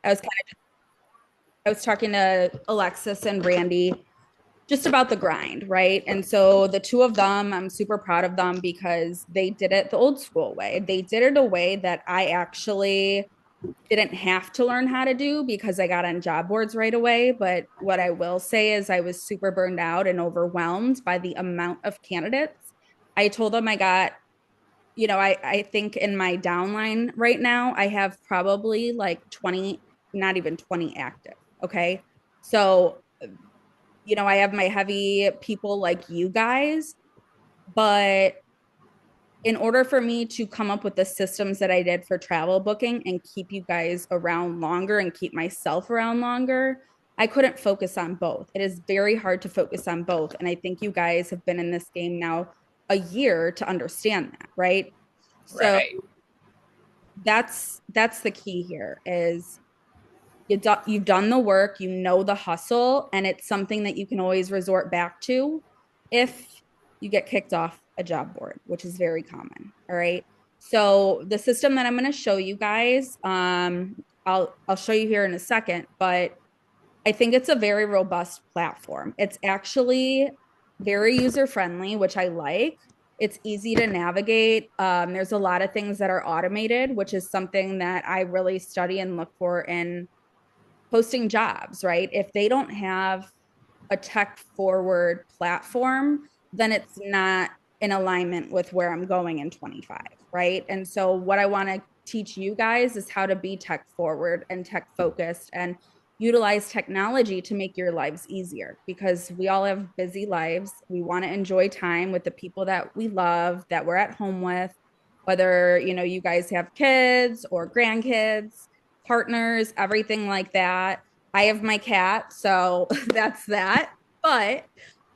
was kind of I was talking to Alexis and Randy just about the grind, right? And so the two of them, I'm super proud of them because they did it the old school way. They did it a way that I actually didn't have to learn how to do because I got on job boards right away. But what I will say is I was super burned out and overwhelmed by the amount of candidates. I told them I got, I think in my downline right now, I have probably like 20, not even 20 active. Okay. So, I have my heavy people like you guys, but in order for me to come up with the systems that I did for travel booking and keep you guys around longer and keep myself around longer, I couldn't focus on both. It is very hard to focus on both. And I think you guys have been in this game now a year to understand that, right? So Right. that's the key here is you've done the work, you know the hustle, and it's something that you can always resort back to if you get kicked off a job board, which is very common. All right. So the system that I'm going to show you guys, I'll show you here in a second, but I think it's a very robust platform. It's actually very user friendly, which I like. It's easy to navigate. There's a lot of things that are automated, which is something that I really study and look for in posting jobs, right? If they don't have a tech forward platform, then it's not in alignment with where I'm going in 25, right? And so what I want to teach you guys is how to be tech forward and tech focused and utilize technology to make your lives easier because we all have busy lives. We want to enjoy time with the people that we love, that we're at home with, whether, you guys have kids or grandkids, partners, everything like that. I have my cat, so that's that. But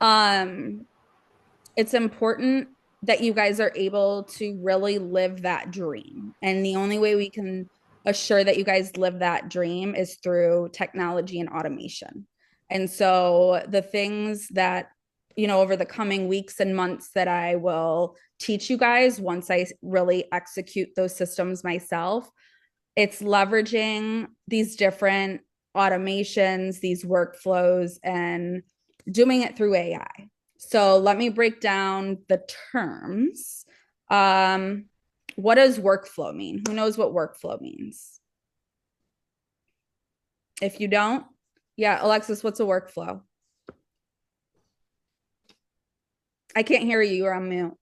um it's important that you guys are able to really live that dream. And the only way we can assure that you guys live that dream is through technology and automation. And so the things that, over the coming weeks and months that I will teach you guys once I really execute those systems myself, it's leveraging these different automations, these workflows, and doing it through AI. So let me break down the terms. Um, what does workflow mean? Who knows what workflow means? If you don't, yeah, Alexis, what's a workflow? I can't hear you. You're on mute.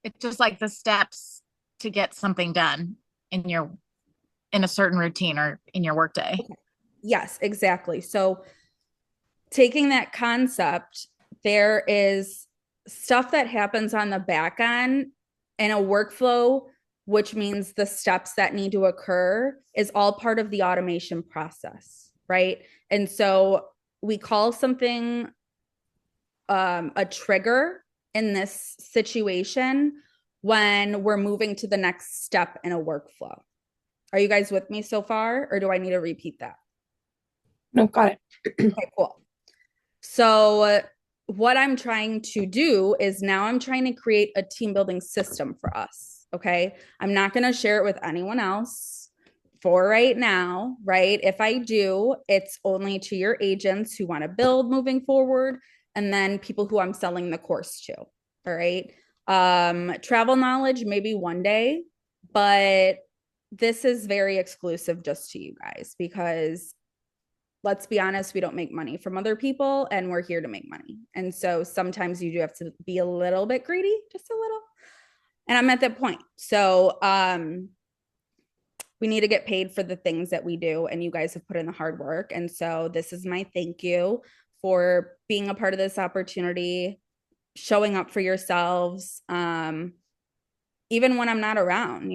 It's just like the steps to get something done in your in a certain routine or in your workday. Okay. Yes, exactly. So taking that concept, there is stuff that happens on the back end in a workflow, which means the steps that need to occur is all part of the automation process, right? And so we call something a trigger in this situation when we're moving to the next step in a workflow. Are you guys with me so far, or do I need to repeat that? No, got it. Okay, cool. So, what I'm trying to do is now I'm trying to create a team building system for us. Okay. I'm not going to share it with anyone else for right now, right? If I do, it's only to your agents who want to build moving forward and then people who I'm selling the course to. All right. Travel knowledge, maybe one day, but this is very exclusive just to you guys because let's be honest, we don't make money from other people and we're here to make money. And so sometimes you do have to be a little bit greedy, just a little. And I'm at that point. So we need to get paid for the things that we do. And you guys have put in the hard work. And so this is my thank you for being a part of this opportunity, showing up for yourselves. Even when I'm not around,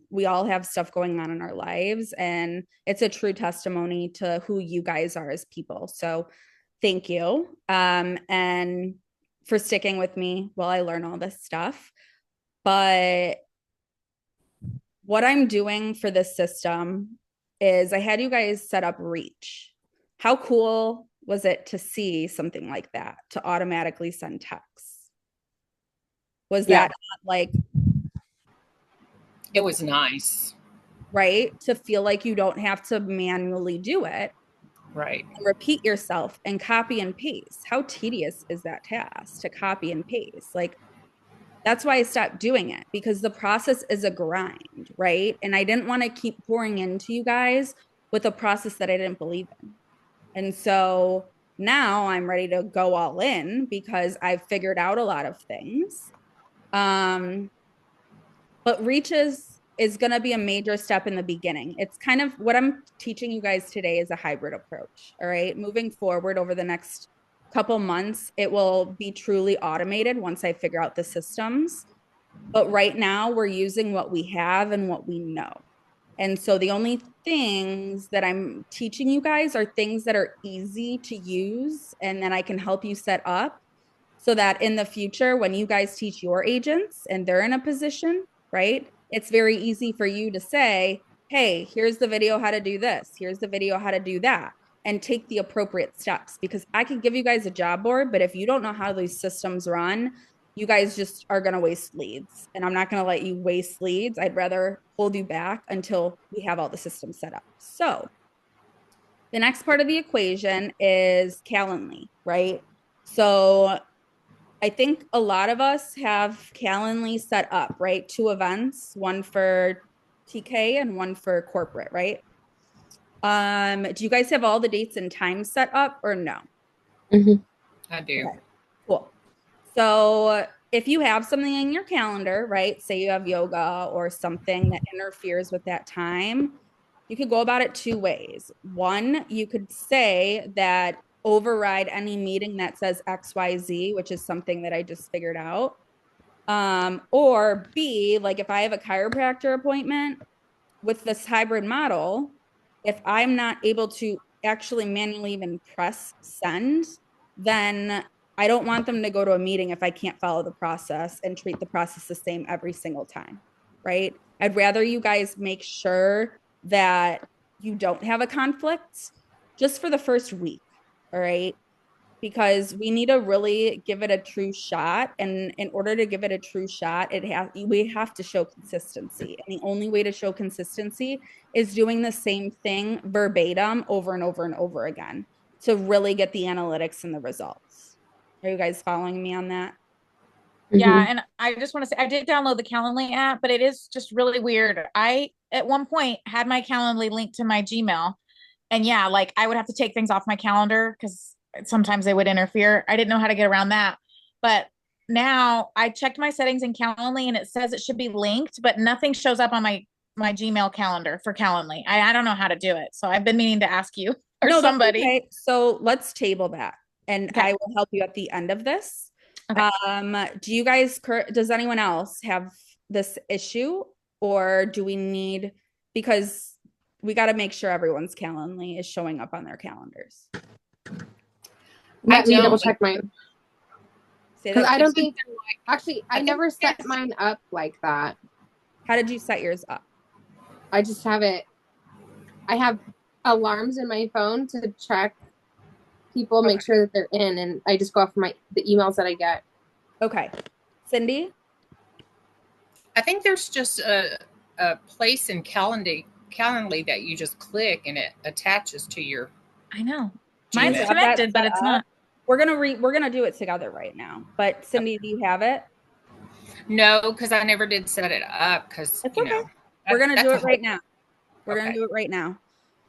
we all have stuff going on in our lives. And it's a true testimony to who you guys are as people. So thank you. And for sticking with me while I learn all this stuff. But what I'm doing for this system is I had you guys set up Reach. How cool was it to see something like that, to automatically send texts? Was Yeah. that not like It was nice. right? To feel like you don't have to manually do it. Right. Repeat yourself and copy and paste. How tedious is that task to copy and paste? Like, that's why I stopped doing it, because the process is a grind, right? And I didn't want to keep pouring into you guys with a process that I didn't believe in. And so now I'm ready to go all in because I've figured out a lot of things. But reaches is going to be a major step in the beginning. It's kind of what I'm teaching you guys today is a hybrid approach. All right. Moving forward over the next couple months, it will be truly automated once I figure out the systems. But right now, we're using what we have and what we know. And so the only things that I'm teaching you guys are things that are easy to use and then I can help you set up so that in the future, when you guys teach your agents and they're in a position, right, it's very easy for you to say, hey, here's the video how to do this, here's the video how to do that, and take the appropriate steps. Because I could give you guys a job board, but if you don't know how these systems run, you guys just are going to waste leads. And I'm not going to let you waste leads. I'd rather hold you back until we have all the systems set up. So the next part of the equation is Calendly, right? So I think a lot of us have Calendly set up, right? Two events, one for TK and one for corporate, right? Do you guys have all the dates and times set up or no? I do. Okay, cool. So if you have something in your calendar, right? Say you have yoga or something that interferes with that time, you could go about it two ways. One, you could say that override any meeting that says XYZ, which is something that I just figured out. Or B, like if I have a chiropractor appointment with this hybrid model, if I'm not able to actually manually even press send, then I don't want them to go to a meeting if I can't follow the process and treat the process the same every single time, right? I'd rather you guys make sure that you don't have a conflict just for the first week, all right? Because we need to really give it a true shot. And in order to give it a true shot, we have to show consistency. And the only way to show consistency is doing the same thing verbatim over and over and over again to really get the analytics and the results. Are you guys following me on that? Yeah, and I just want to say I did download the Calendly app, but it is just really weird. I at one point had my Calendly linked to my Gmail, and yeah, like I would have to take things off my calendar because sometimes they would interfere. I didn't know how to get around that. But now I checked my settings in Calendly and it says it should be linked, but nothing shows up on my Gmail calendar for Calendly. I don't know how to do it. So I've been meaning to ask you or No, that's somebody. okay. So let's table that and Okay. I will help you at the end of this. Okay. Do you guys, does anyone else have this issue or do we need, because we got to make sure everyone's Calendly is showing up on their calendars. Let me don't. double check mine. Say Because that. I don't think, actually, I think never set it's- mine up like that. How did you set yours up? I just have it, I have alarms in my phone to check people, make sure that they're in, and I just go off the emails that I get. Okay. Cindy? I think there's just a place in Calendly that you just click and it attaches to your. I know. Do you Mine's have that connected, but set it's up? not. We're gonna do it together right now. But Cindy, do you have it? No, because I never did set it up because It's you okay. know. We're gonna that's do a it right whole- now. We're gonna Okay. do it right now.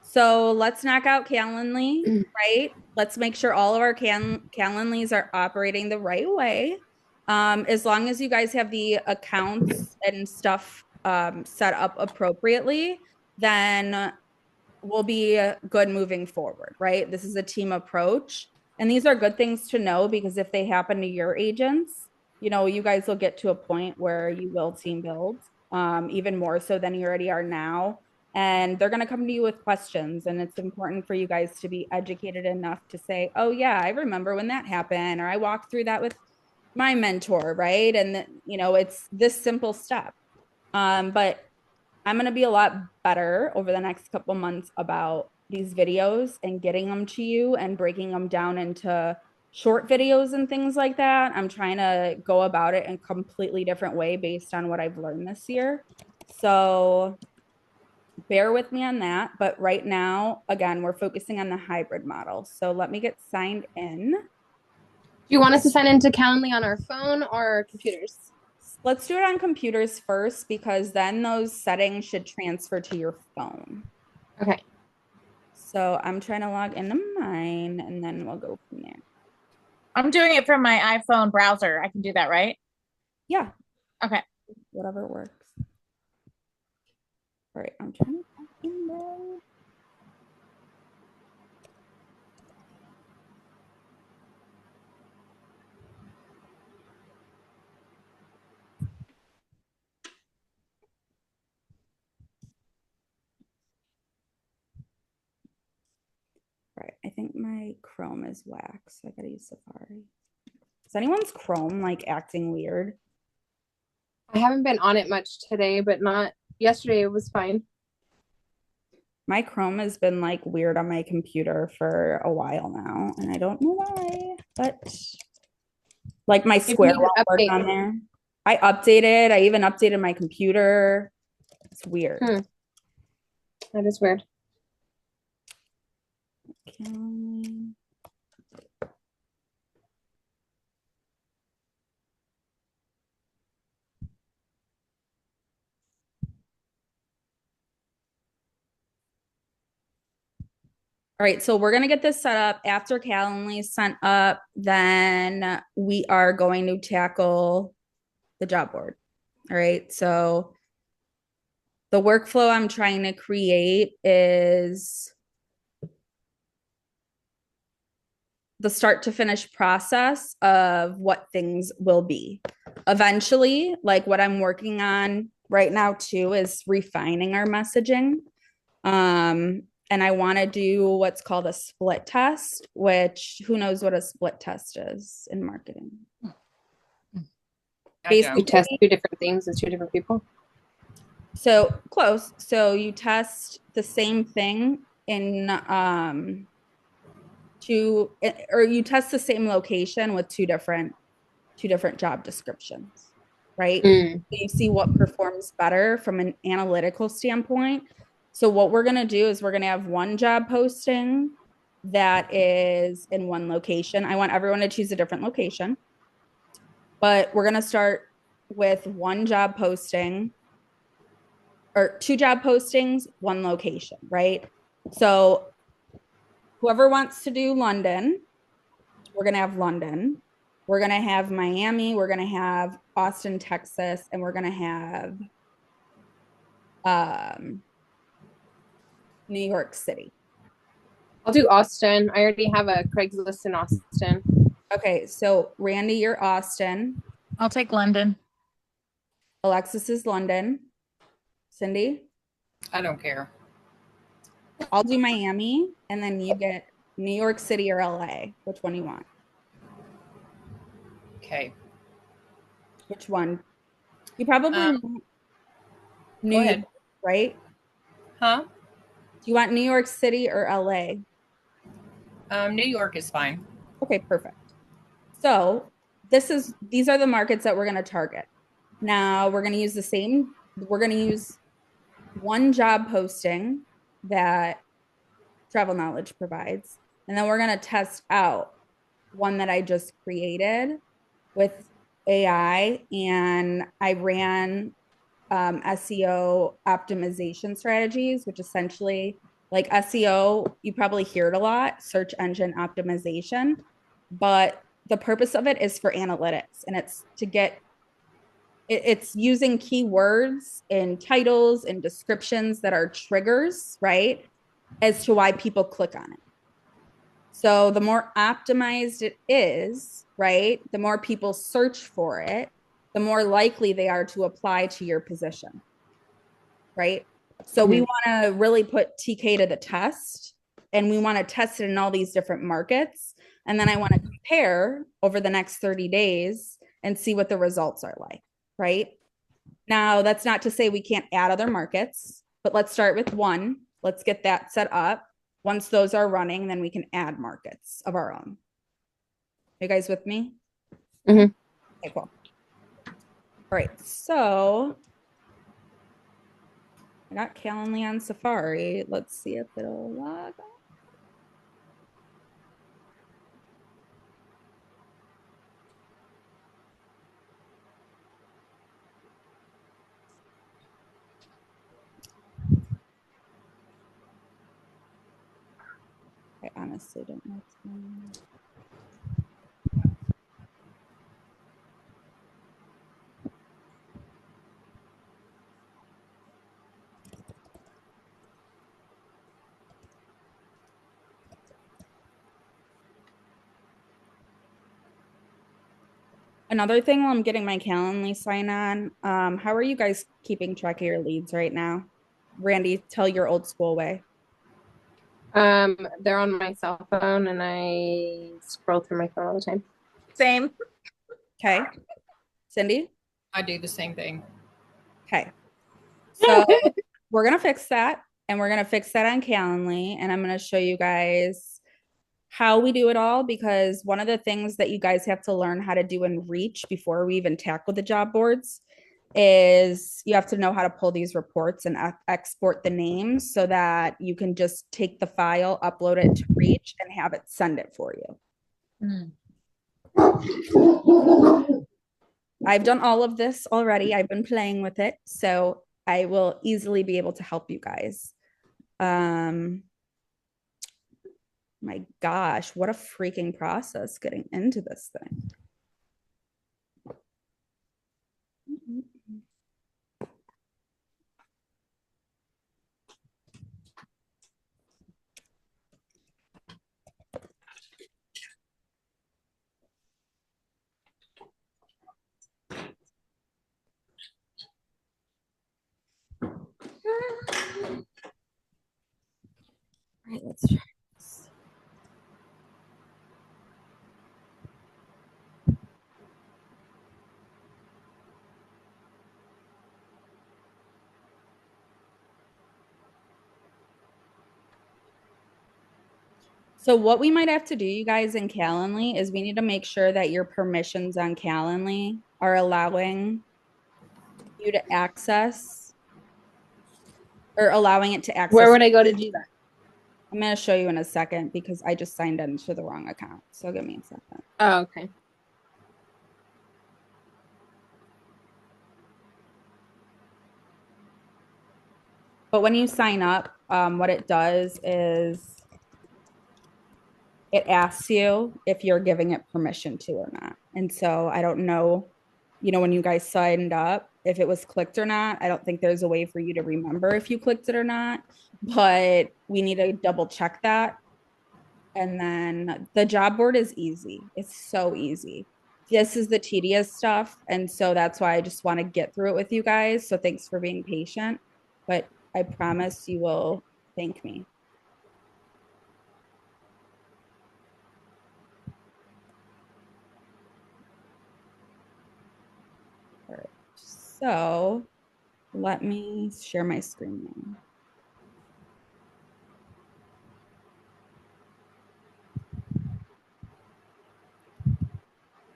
So let's knock out Calendly, right? Let's make sure all of our Calendlys are operating the right way. As long as you guys have the accounts and stuff set up appropriately, then we'll be good moving forward, right? This is a team approach. And these are good things to know because if they happen to your agents, you know, you guys will get to a point where you will team build even more so than you already are now. And they're going to come to you with questions. And it's important for you guys to be educated enough to say, oh, yeah, I remember when that happened, or I walked through that with my mentor, right? And, you know, it's this simple step. But I'm going to be a lot better over the next couple months about these videos and getting them to you and breaking them down into short videos and things like that. I'm trying to go about it in a completely different way based on what I've learned this year. So bear with me on that. But right now, again, we're focusing on the hybrid model. So let me get signed in. Do you want us to sign into Calendly on our phone or computers? Let's do it on computers first, because then those settings should transfer to your phone. Okay. So I'm trying to log into mine, and then we'll go from there. I'm doing it from my iPhone browser. I can do that, right? Yeah. Okay. Whatever works. All right, I'm trying to log in there. Right, I think my Chrome is whack, so I gotta use Safari. Is anyone's Chrome like acting weird? I haven't been on it much today, but not yesterday. It was fine. My Chrome has been like weird on my computer for a while now, and I don't know why, but like my Maybe Square you need won't to work update. on there. I updated, I even updated my computer. It's weird. That is weird. Okay. All right, so we're going to get this set up. After Calendly is sent up, then we are going to tackle the job board. All right, so the workflow I'm trying to create is the start to finish process of what things will be. Eventually, like what I'm working on right now too is refining our messaging. And I want to do what's called a split test, which who knows what a split test is in marketing. Basically, you test two different things as two different people. So close. So you test the same thing in you test the same location with two different job descriptions, right? So you see what performs better from an analytical standpoint. So what we're going to do is we're going to have one job posting that is in one location. I want everyone to choose a different location, but we're going to start with one job posting or two job postings, one location, right? So whoever wants to do London, we're going to have London. We're going to have Miami. We're going to have Austin, Texas, and we're going to have New York City. I'll do Austin. I already have a Craigslist in Austin. Okay, so Randy, you're Austin. I'll take London. Alexis is London. Cindy? I don't care. I'll do Miami, and then you get New York City or LA. Which one do you want? Okay. Which one? You probably want New York, right? Huh? Do you want New York City or LA? New York is fine. Okay, perfect. So these are the markets that we're going to target. Now we're going to use we're going to use one job posting that Travel Knowledge provides. And then we're going to test out one that I just created with AI, and I ran SEO optimization strategies, which essentially, like SEO, you probably hear it a lot, search engine optimization, but the purpose of it is for analytics, and it's to get it's using keywords in titles and descriptions that are triggers, right, as to why people click on it. So the more optimized it is, right, the more people search for it, the more likely they are to apply to your position, right? So we want to really put TK to the test, and we want to test it in all these different markets. And then I want to compare over the next 30 days and see what the results are like, right? Now, that's not to say we can't add other markets, but let's start with one. Let's get that set up. Once those are running, then we can add markets of our own. Are you guys with me? Okay, cool. All right, so I got Calendly on Safari. Let's see if it'll log on. I honestly don't know what's going on. Another thing while I'm getting my Calendly sign on, how are you guys keeping track of your leads right now? Randy, tell your old school way. They're on my cell phone and I scroll through my phone all the time. Same. Okay. Cindy? I do the same thing. Okay. So we're going to fix that, and we're going to fix that on Calendly, and I'm going to show you guys how we do it all, because one of the things that you guys have to learn how to do in Reach before we even tackle the job boards is you have to know how to pull these reports and export the names so that you can just take the file, upload it to Reach, and have it send it for you. I've done all of this already. I've been playing with it, so I will easily be able to help you guys. My gosh, what a freaking process getting into this thing. All right, let's try this. So what we might have to do, you guys, in Calendly is we need to make sure that your permissions on Calendly are allowing you to access or allowing it to access. Where would I go to do that? I'm going to show you in a second because I just signed into the wrong account. So give me a second. Oh, okay. But when you sign up, what it does is it asks you if you're giving it permission to or not. And so I don't know, when you guys signed up, if it was clicked or not. I don't think there's a way for you to remember if you clicked it or not, but we need to double check that. And then the job board is easy. It's so easy. This is the tedious stuff. And so that's why I just want to get through it with you guys. So thanks for being patient, but I promise you will thank me. All right. So let me share my screen now.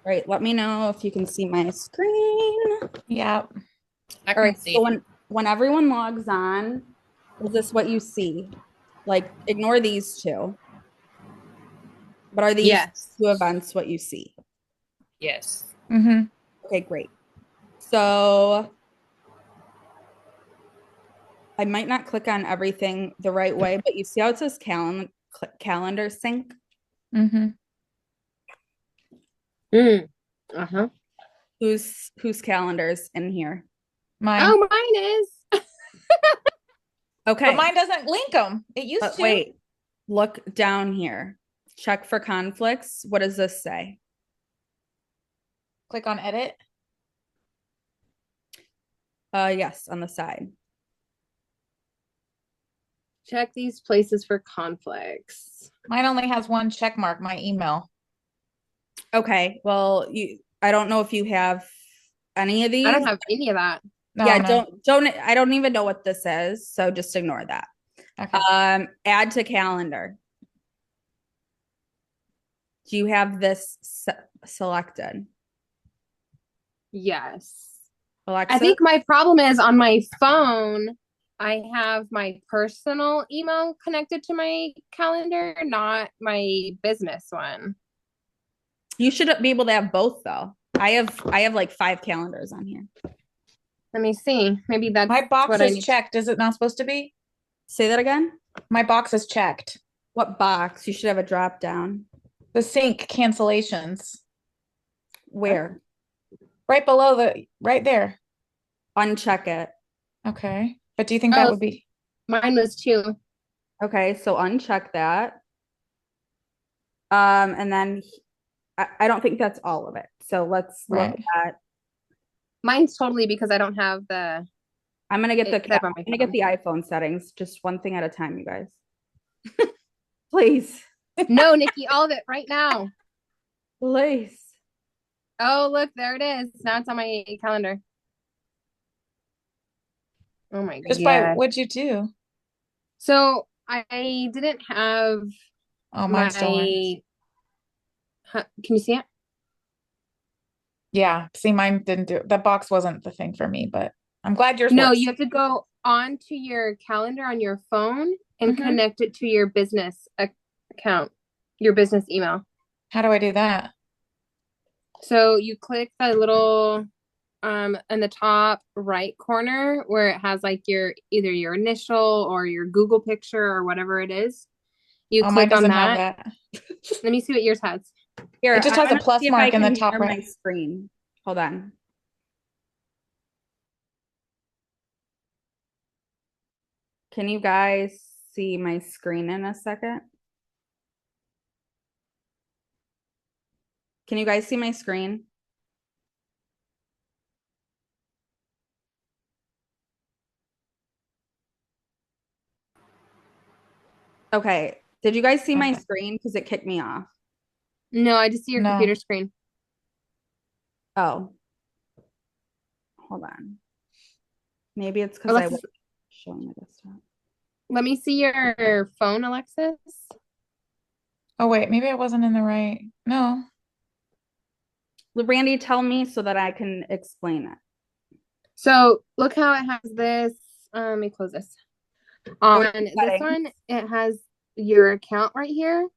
All right, let me know if you can see my screen. Yeah. I All right, can see so it. when everyone logs on, is this what you see? Like, ignore these two. But are these two events what you see? Yes. Mm-hmm. Okay, great. So I might not click on everything the right way, but you see how it says calendar sync? Mm-hmm. Uh-huh. Whose calendars in here? Mine. Oh, mine is. Okay. But mine doesn't link them. It used to. Wait, look down here. Check for conflicts. What does this say? Click on edit. Yes, on the side. Check these places for conflicts. Mine only has one check mark, my email. Okay, well, I don't know if you have any of these. I don't have any of that. No, yeah, no. don't I don't even know what this is, so just ignore that. Okay. Add to calendar. Do you have this selected? Yes. Alexa? I think my problem is on my phone, I have my personal email connected to my calendar, not my business one. You should be able to have both though. I have like 5 calendars on here. Let me see. Maybe that's My box what I is need. checked. Is it not supposed to be? Say that again. My box is checked. What box? You should have a drop down. The sync cancellations. Where? Right below right there. Uncheck it. Okay. But do you think that would be? Mine was 2. Okay, so uncheck that. And then I don't think that's all of it. So let's look at. Mine's totally because I don't have the. I'm gonna get the iPhone settings. Just one thing at a time, you guys. Please. No, Nikki, all of it right now. Please. Oh, look, there it is. Now it's on my calendar. Oh my god. Just by what'd you do? So I didn't have my. Can you see it? Yeah. See, mine didn't do it. The box wasn't the thing for me, but I'm glad yours No, works. you have to go onto your calendar on your phone and connect it to your business account, your business email. How do I do that? So you click the little in the top right corner where it has like either your initial or your Google picture or whatever it is. You click on that. Let me see what yours has. Here, it just has a plus mark in the top right. My screen. Hold on. Can you guys see my screen in a second? Can you guys see my screen? Okay. Did you guys see my screen? Because it kicked me off. No, I just see your computer screen. Oh. Hold on. Maybe it's because I was showing my desktop. Let me see your phone, Alexis. Oh, wait. Maybe I wasn't in the right. No. Randy, tell me so that I can explain it. So look how it has this. Let me close this. On this one, it has your account right here.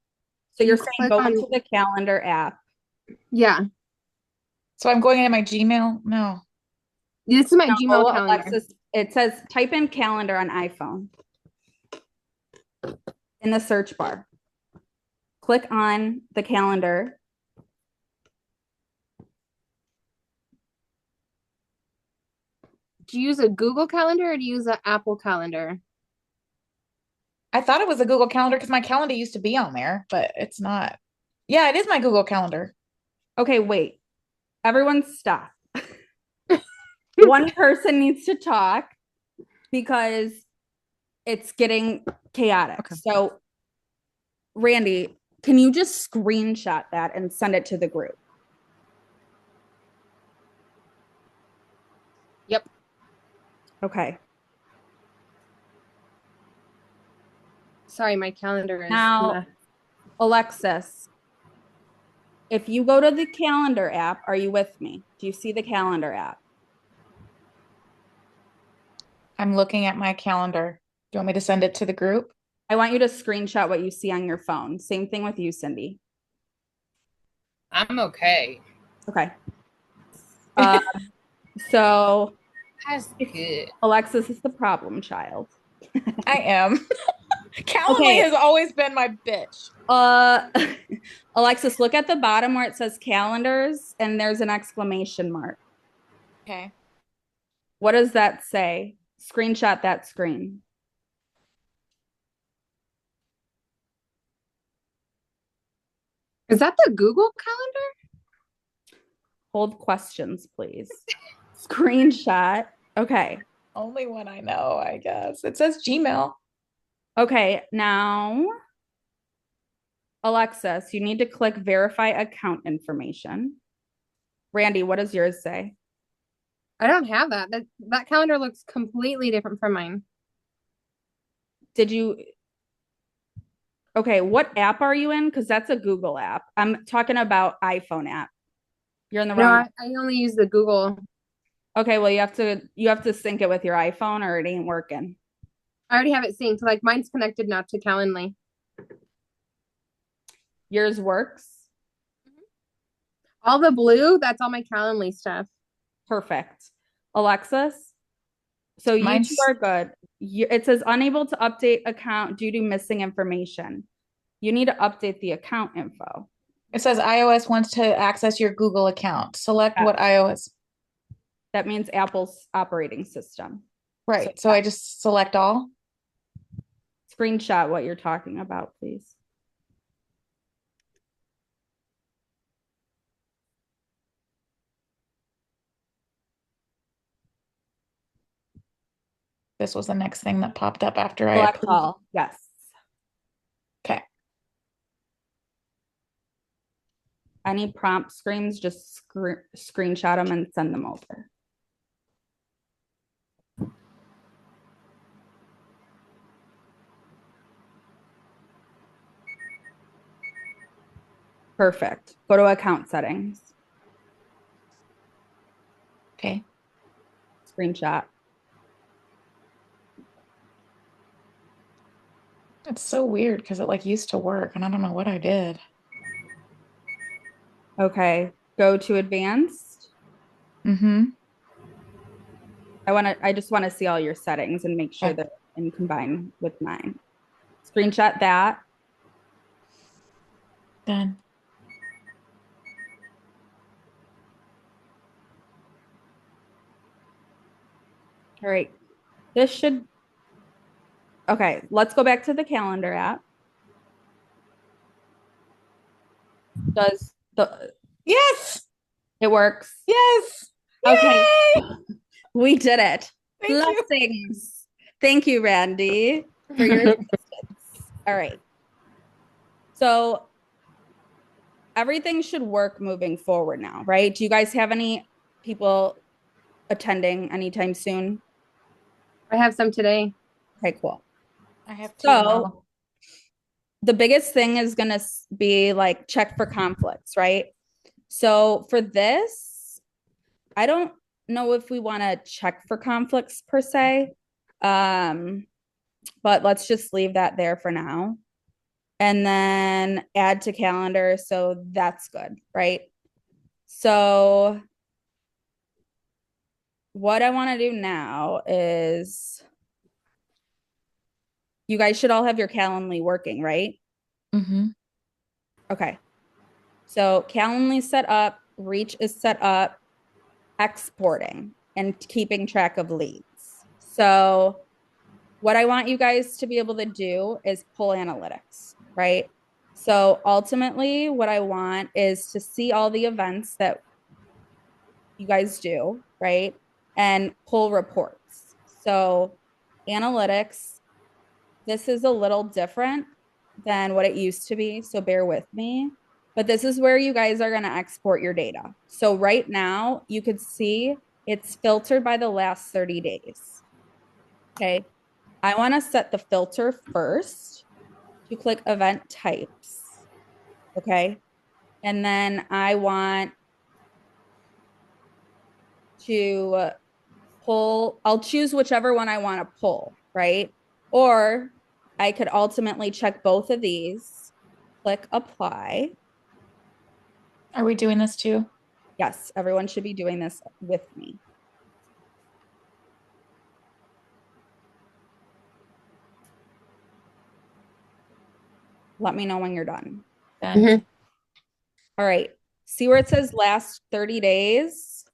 So you're saying go into the calendar app. Yeah. So I'm going into my Gmail? No. This is my Gmail calendar. Alexis, it says type in calendar on iPhone in the search bar. Click on the calendar. Do you use a Google Calendar or do you use an Apple Calendar? I thought it was a Google Calendar because my calendar used to be on there, but it's not. Yeah, it is my Google Calendar. Okay, wait. Everyone stop. One person needs to talk because it's getting chaotic. Okay. So, Randy, can you just screenshot that and send it to the group? Yep. Okay. Sorry, my calendar is now, Alexis, if you go to the calendar app, are you with me? Do you see the calendar app? I'm looking at my calendar. Do you want me to send it to the group? I want you to screenshot what you see on your phone. Same thing with you, Cindy. I'm okay. Okay. So that's good. Alexis is the problem child. I am. Calendly has always been my bitch. Alexis, look at the bottom where it says calendars and there's an exclamation mark. Okay. What does that say? Screenshot that screen. Is that the Google Calendar? Hold questions, please. Screenshot. Okay. Only one I know, I guess. It says Gmail. Okay, now, Alexis, you need to click verify account information. Randy, what does yours say? I don't have that. That calendar looks completely different from mine. Did you? Okay, what app are you in? Because that's a Google app. I'm talking about iPhone app. You're in the wrong. No, I only use the Google. Okay, well you have to sync it with your iPhone or it ain't working. I already have it synced. Like mine's connected now to Calendly. Yours works? All the blue, that's all my Calendly stuff. Perfect. Alexis? So you two Mine's are good. It says unable to update account due to missing information. You need to update the account info. it says iOS wants to access your Google account. Select what iOS. That means Apple's operating system. Right. So I just select all. Screenshot what you're talking about, please. This was the next thing that popped up after I Select approved. all. Yes. Okay. Any prompt screens, just screenshot them and send them over. Perfect. Go to account settings. Okay. Screenshot. It's so weird because it like used to work and I don't know what I did. Okay. Go to advanced. Mm-hmm. I just want to see all your settings and make sure Okay. they're in combine with mine. Screenshot that. Done. All right. This should. Okay. Let's go back to the calendar app. Does the. Yes. It works. Yes. Okay. Yay! We did it. Thank you. Blessings. Thank you, Randy, for your assistance. All right. So everything should work moving forward now, right? Do you guys have any people attending anytime soon? I have some today. Okay, cool. I have two So now. the biggest thing is going to be like check for conflicts, right? So for this, I don't know if we want to check for conflicts per se. But let's just leave that there for now. And then add to calendar. So that's good, right? So what I want to do now is you guys should all have your Calendly working, right? Mm-hmm. Okay. So Calendly set up, Reach is set up, exporting and keeping track of leads. So what I want you guys to be able to do is pull analytics, right? So ultimately, what I want is to see all the events that you guys do, right? And pull reports. So analytics, this is a little different than what it used to be. So bear with me. But this is where you guys are going to export your data. So right now, you could see it's filtered by the last 30 days. Okay. I want to set the filter first. You click event types. Okay. And then I want to pull, I'll choose whichever one I want to pull, right? Or I could ultimately check both of these, click apply. Are we doing this too? Yes, everyone should be doing this with me. Let me know when you're done. Done. Mhm. All right. See where it says last 30 days?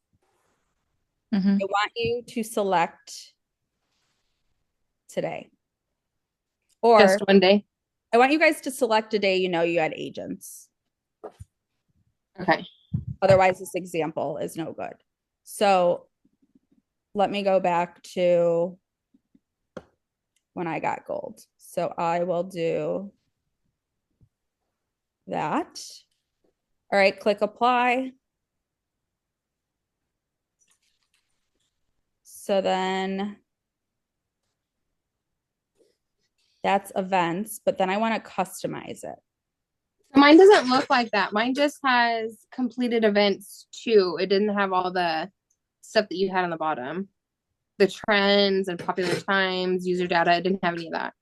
Mm-hmm. I want you to select today. Or Just one day. I want you guys to select a day you know you had agents. Okay. Otherwise, this example is no good. So let me go back to when I got gold. So I will do that. All right, click apply. So then that's events, but then I want to customize it. Mine doesn't look like that. Mine just has completed events too. It didn't have all the stuff that you had on the bottom. the trends and popular times, user data. It didn't have any of that.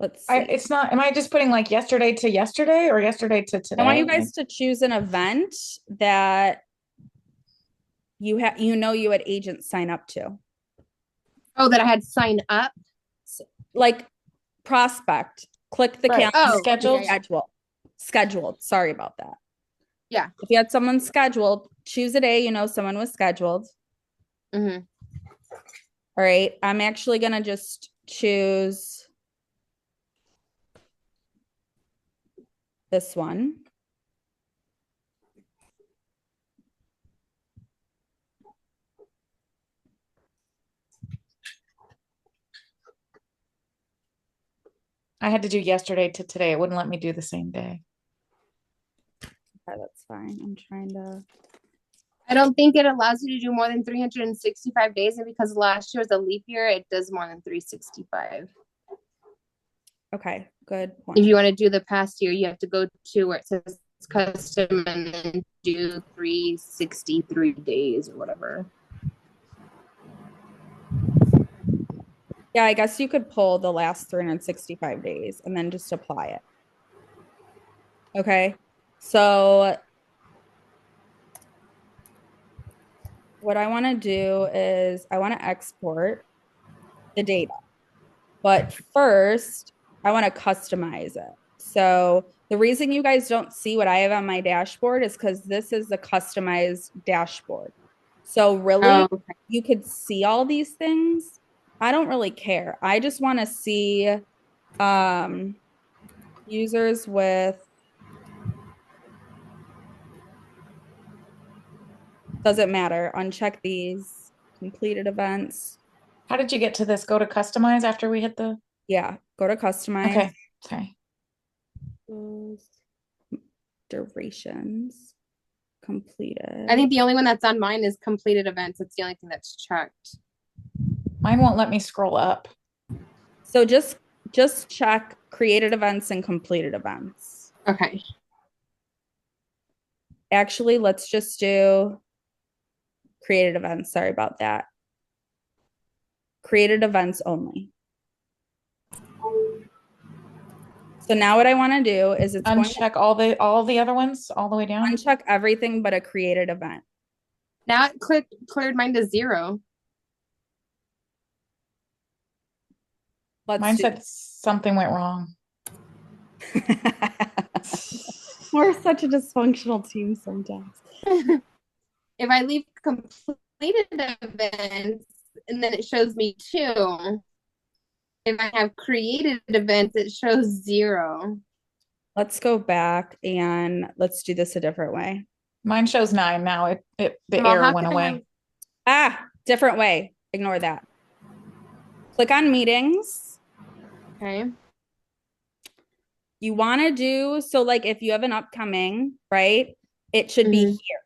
Let's see. It's not, am I just putting like yesterday to yesterday or yesterday to today? I want you guys to choose an event that you had agents sign up to. Oh, that I had signed up? Like prospect. Click the calendar. Scheduled. Scheduled. Sorry about that. Yeah. If you had someone scheduled, choose a day someone was scheduled. Mm-hmm. All right. I'm actually going to just choose this one. I had to do yesterday to today. It wouldn't let me do the same day. Okay, that's fine. I'm trying to. I don't think it allows you to do more than 365 days. And because last year was a leap year, it does more than 365. Okay, good point. If you want to do the past year, you have to go to where it says custom and then do 363 days or whatever. Yeah, I guess you could pull the last 365 days and then just apply it. Okay, so what I want to do is I want to export the data. But first, I want to customize it. So the reason you guys don't see what I have on my dashboard is because this is the customized dashboard. So really, you could see all these things. I don't really care. I just want to see users with, doesn't matter, uncheck these, completed events. How did you get to this? Go to customize after we hit the... Yeah, go to customize. Okay, sorry. Durations, completed. I think the only one that's on mine is completed events. It's the only thing that's checked. Mine won't let me scroll up. So just check created events and completed events. Okay. Actually, let's just do created events. Sorry about that. Created events only. So now what I want to do is it's uncheck all the other ones all the way down. Uncheck everything but a created event. Now it cleared mine to 0. Mine said something went wrong. We're such a dysfunctional team sometimes. If I leave completed events and then it shows me 2. If I have created events, it shows 0. Let's go back and let's do this a different way. Mine shows 9 now. The error went away. Different way. Ignore that. Click on meetings. Okay. You want to do, so like if you have an upcoming, right? It should be here.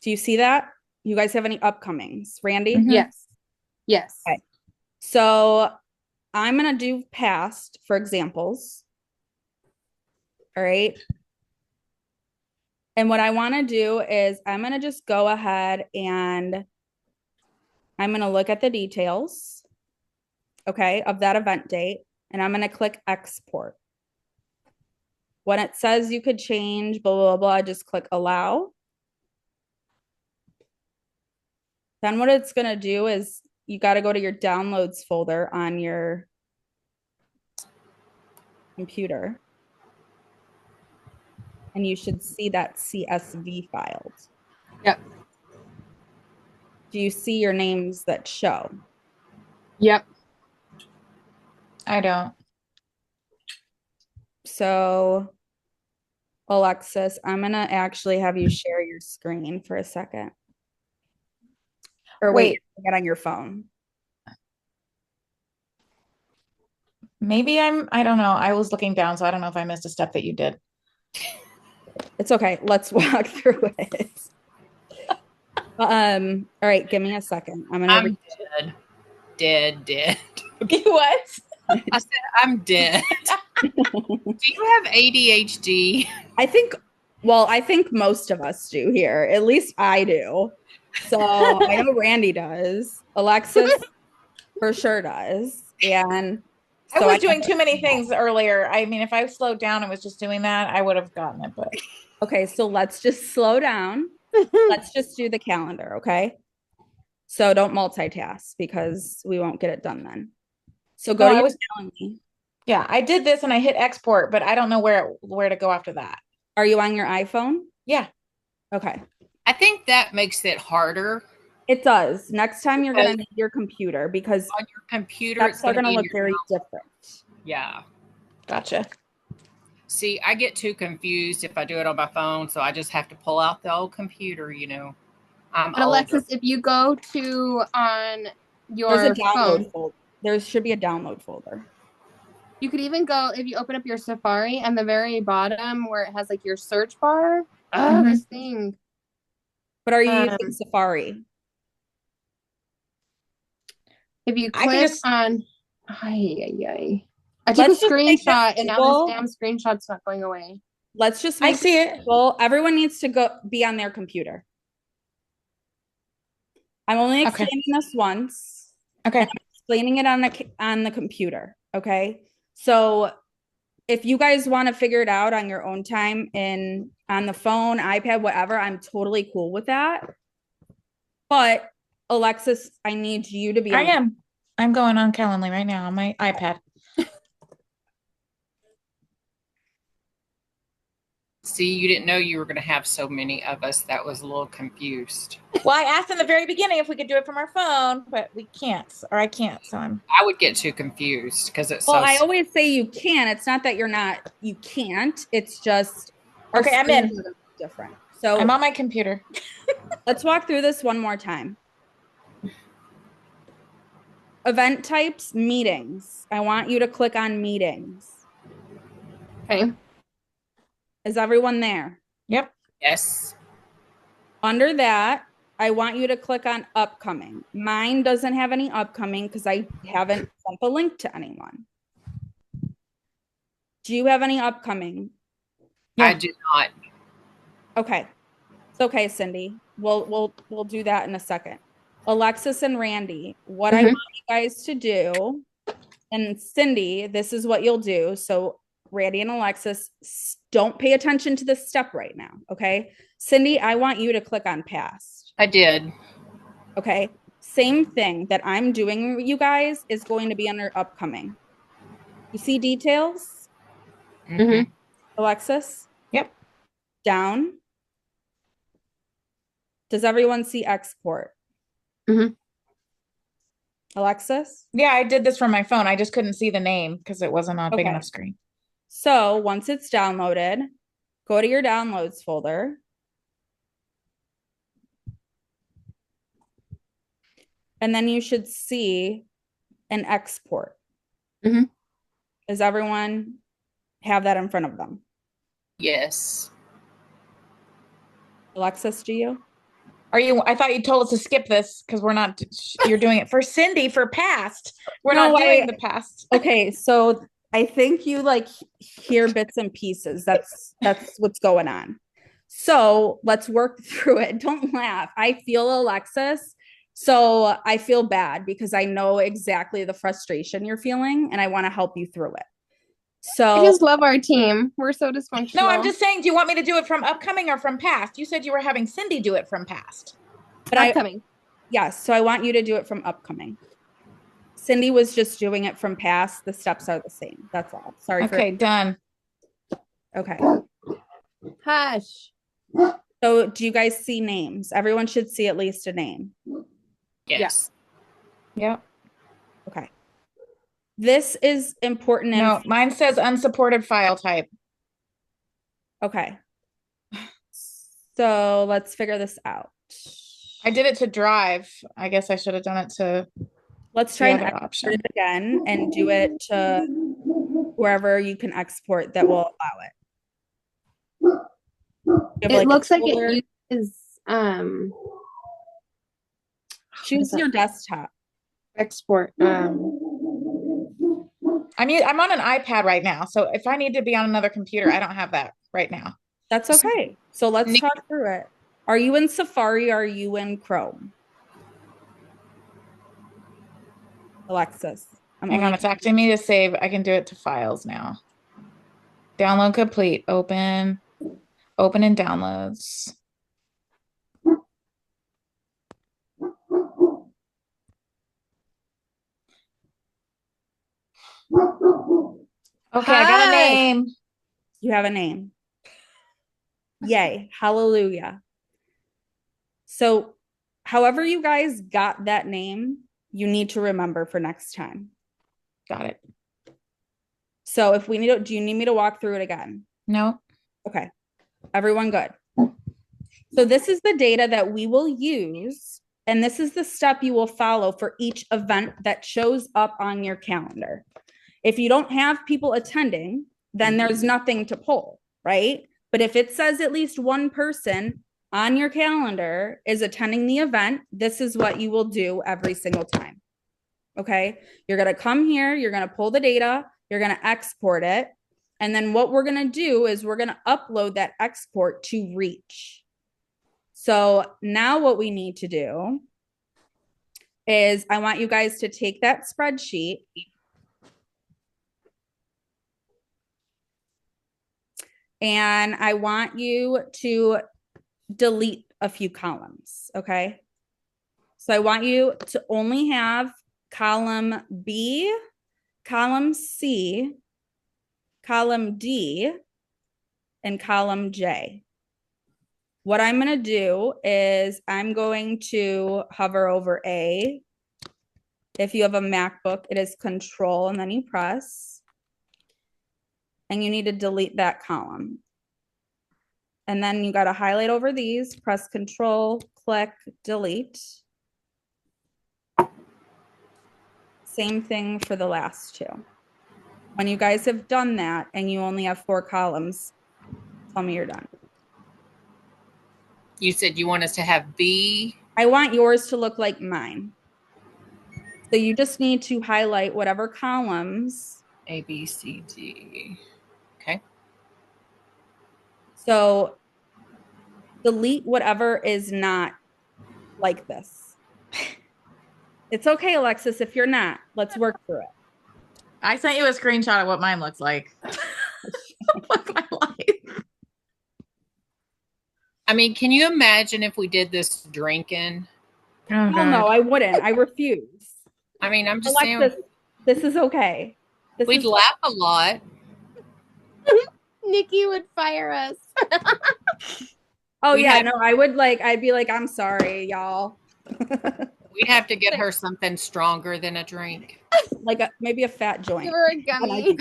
Do you see that? You guys have any upcomings? Randy? Yes. Yes. Okay. So I'm going to do past for examples. All right. And what I want to do is I'm going to just go ahead and I'm going to look at the details, okay, of that event date. And I'm going to click export. When it says you could change, blah, blah, blah, just click allow. Then what it's going to do is you got to go to your downloads folder on your computer. And you should see that CSV filed. Yep. Do you see your names that show? Yep. I don't. So, Alexis, I'm going to actually have you share your screen for a second. Or wait, get on your phone. Maybe I don't know. I was looking down, so I don't know if I missed a step that you did. It's okay. Let's walk through it. All right, give me a second. I'm dead. Okay, what? I said I'm dead. Do you have ADHD? I think most of us do here. At least I do. So I know Randy does. Alexis for sure does. And I so was doing too many things earlier. I mean, if I slowed down and was just doing that, I would have gotten it. But okay, so let's just slow down. Let's just do the calendar, okay? So don't multitask because we won't get it done then. So go no, to I your was. Calendly. Yeah, I did this and I hit export, but I don't know where to go after that. Are you on your iPhone? Yeah. Okay. I think that makes it harder. It does. Next time you're going to Because need your computer because on your computer, it's steps are going to going to be in look your very mouth. different. Yeah. Gotcha. See, I get too confused if I do it on my phone, so I just have to pull out the old computer, you know. I'm But older. Alexis, if you go to on There's a your download phone, folder. There should be a download folder. you could even go if you open up your Safari and the very bottom where it has like your search bar. Oh, this thing. But are you using Safari? If you I can click just on, I took Let's a just make it screenshot and now this simple. damn screenshot's not going away. Let's just I make see it it. simple. Everyone needs to go be on their computer. I'm only Okay. explaining this once. Okay. I'm explaining it on the computer. Okay. So if you guys want to figure it out on your own time in on the phone, iPad, whatever, I'm totally cool with that. But Alexis, I need you to be I on. am. I'm going on Calendly right now on my iPad. See, you didn't know you were going to have so many of us. That was a little confused. Well, I asked in the very beginning if we could do it from our phone, but we can't, or I can't. So I'm. I would get too confused because it's Well, so. I always say you can. It's not that you can't. It's just our Okay, I'm in. screens are different. So I'm on my computer. let's walk through this one more time. Event types, meetings. I want you to click on meetings. Okay. Is everyone there? Yep. Yes. Under that, I want you to click on upcoming. Mine doesn't have any upcoming because I haven't sent the link to anyone. Do you have any upcoming? Yeah. I do not. Okay. It's okay, Cindy. We'll do that in a second. Alexis and Randy, what I want you guys to do, and Cindy, this is what you'll do. So Randy and Alexis, don't pay attention to this step right now. Okay. Cindy, I want you to click on past. I did. Okay. Same thing that I'm doing, you guys, is going to be under upcoming. You see details? Mm-hmm. Alexis? Yep. Down. Does everyone see export? Mm-hmm. Alexis? Yeah, I did this from my phone. I just couldn't see the name because it wasn't on a big Okay. enough screen. So once it's downloaded, go to your downloads folder. And then you should see an export. Mm-hmm. Does everyone have that in front of them? Yes. Alexis, do you? I thought you told us to skip this because you're doing it for Cindy for past. We're No, not doing the past. Okay, so I think you like hear bits and pieces. That's what's going on. So let's work through it. Don't laugh. I feel Alexis. So I feel bad because I know exactly the frustration you're feeling and I want to help you through it. I So just love our team. We're so dysfunctional. No, I'm just saying, do you want me to do it from upcoming or from past? You said you were having Cindy do it from past. But upcoming. Yes, so I want you to do it from upcoming. Cindy was just doing it from past. The steps are the same. That's all. Sorry. Okay, done. Okay. Hush. So do you guys see names? Everyone should see at least a name. Yes. Yep. Okay. This is important. No, mine says unsupported file type. Okay. So let's figure this out. I did it to Drive. I guess I should have done it to. Let's try and other export option. it again and do it to wherever you can export that will allow it. It looks like it uses choose your desktop. export. I'm on an iPad right now, so if I need to be on another computer, I don't have that right now. That's okay. So let's talk through it. Are you in Safari? Or are you in Chrome? Alexis. Hang on, it's asking me to save. I can do it to files now. Download complete. Open in downloads. Okay, I got a name. You have a name. Yay. Hallelujah. So, however you guys got that name, you need to remember for next time. Got it. So, if we need do you need me to walk through it again? No. Okay. Everyone good. So, this is the data that we will use, and this is the step you will follow for each event that shows up on your calendar. If you don't have people attending, then there's nothing to pull, right? But if it says at least one person on your calendar is attending the event, this is what you will do every single time. Okay. You're going to come here, you're going to pull the data, you're going to export it. And then what we're going to do is we're going to upload that export to Reach. So now what we need to do is I want you guys to take that spreadsheet and I want you to delete a few columns, okay? So I want you to only have column B, column C, column D, and column J. What I'm going to do is I'm going to hover over A. If you have a MacBook, it is Control and then you press. And you need to delete that column. And then you got to highlight over these, press Control, click, delete. Same thing for the last two. When you guys have done that and you only have 4 columns, tell me you're done. You said you want us to have B? I want yours to look like mine. So you just need to highlight whatever columns. A, B, C, D. Okay. So delete whatever is not like this. It's okay, Alexis, if you're not. Let's work through it. I sent you a screenshot of what mine looks like. Fuck my life. I mean, can you imagine if we did this drinking? Oh, no, I wouldn't. I refuse. I mean, I'm just Alexis, saying. This is okay. We'd laugh a lot. Nikki would fire us. Oh, yeah, no, I'd be like, I'm sorry, y'all. We'd have to get her something stronger than a drink. Like maybe a fat joint. Give her a gummy.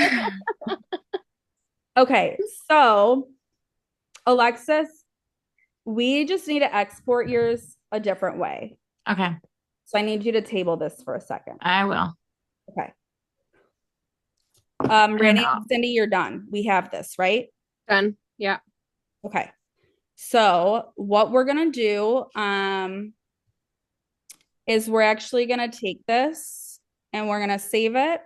Okay, so Alexis, we just need to export yours a different way. Okay. So I need you to table this for a second. I will. Okay. Randy and Cindy, you're done. We have this, right? Done. Yeah. Okay. So what we're gonna do is we're actually gonna take this and we're gonna save it.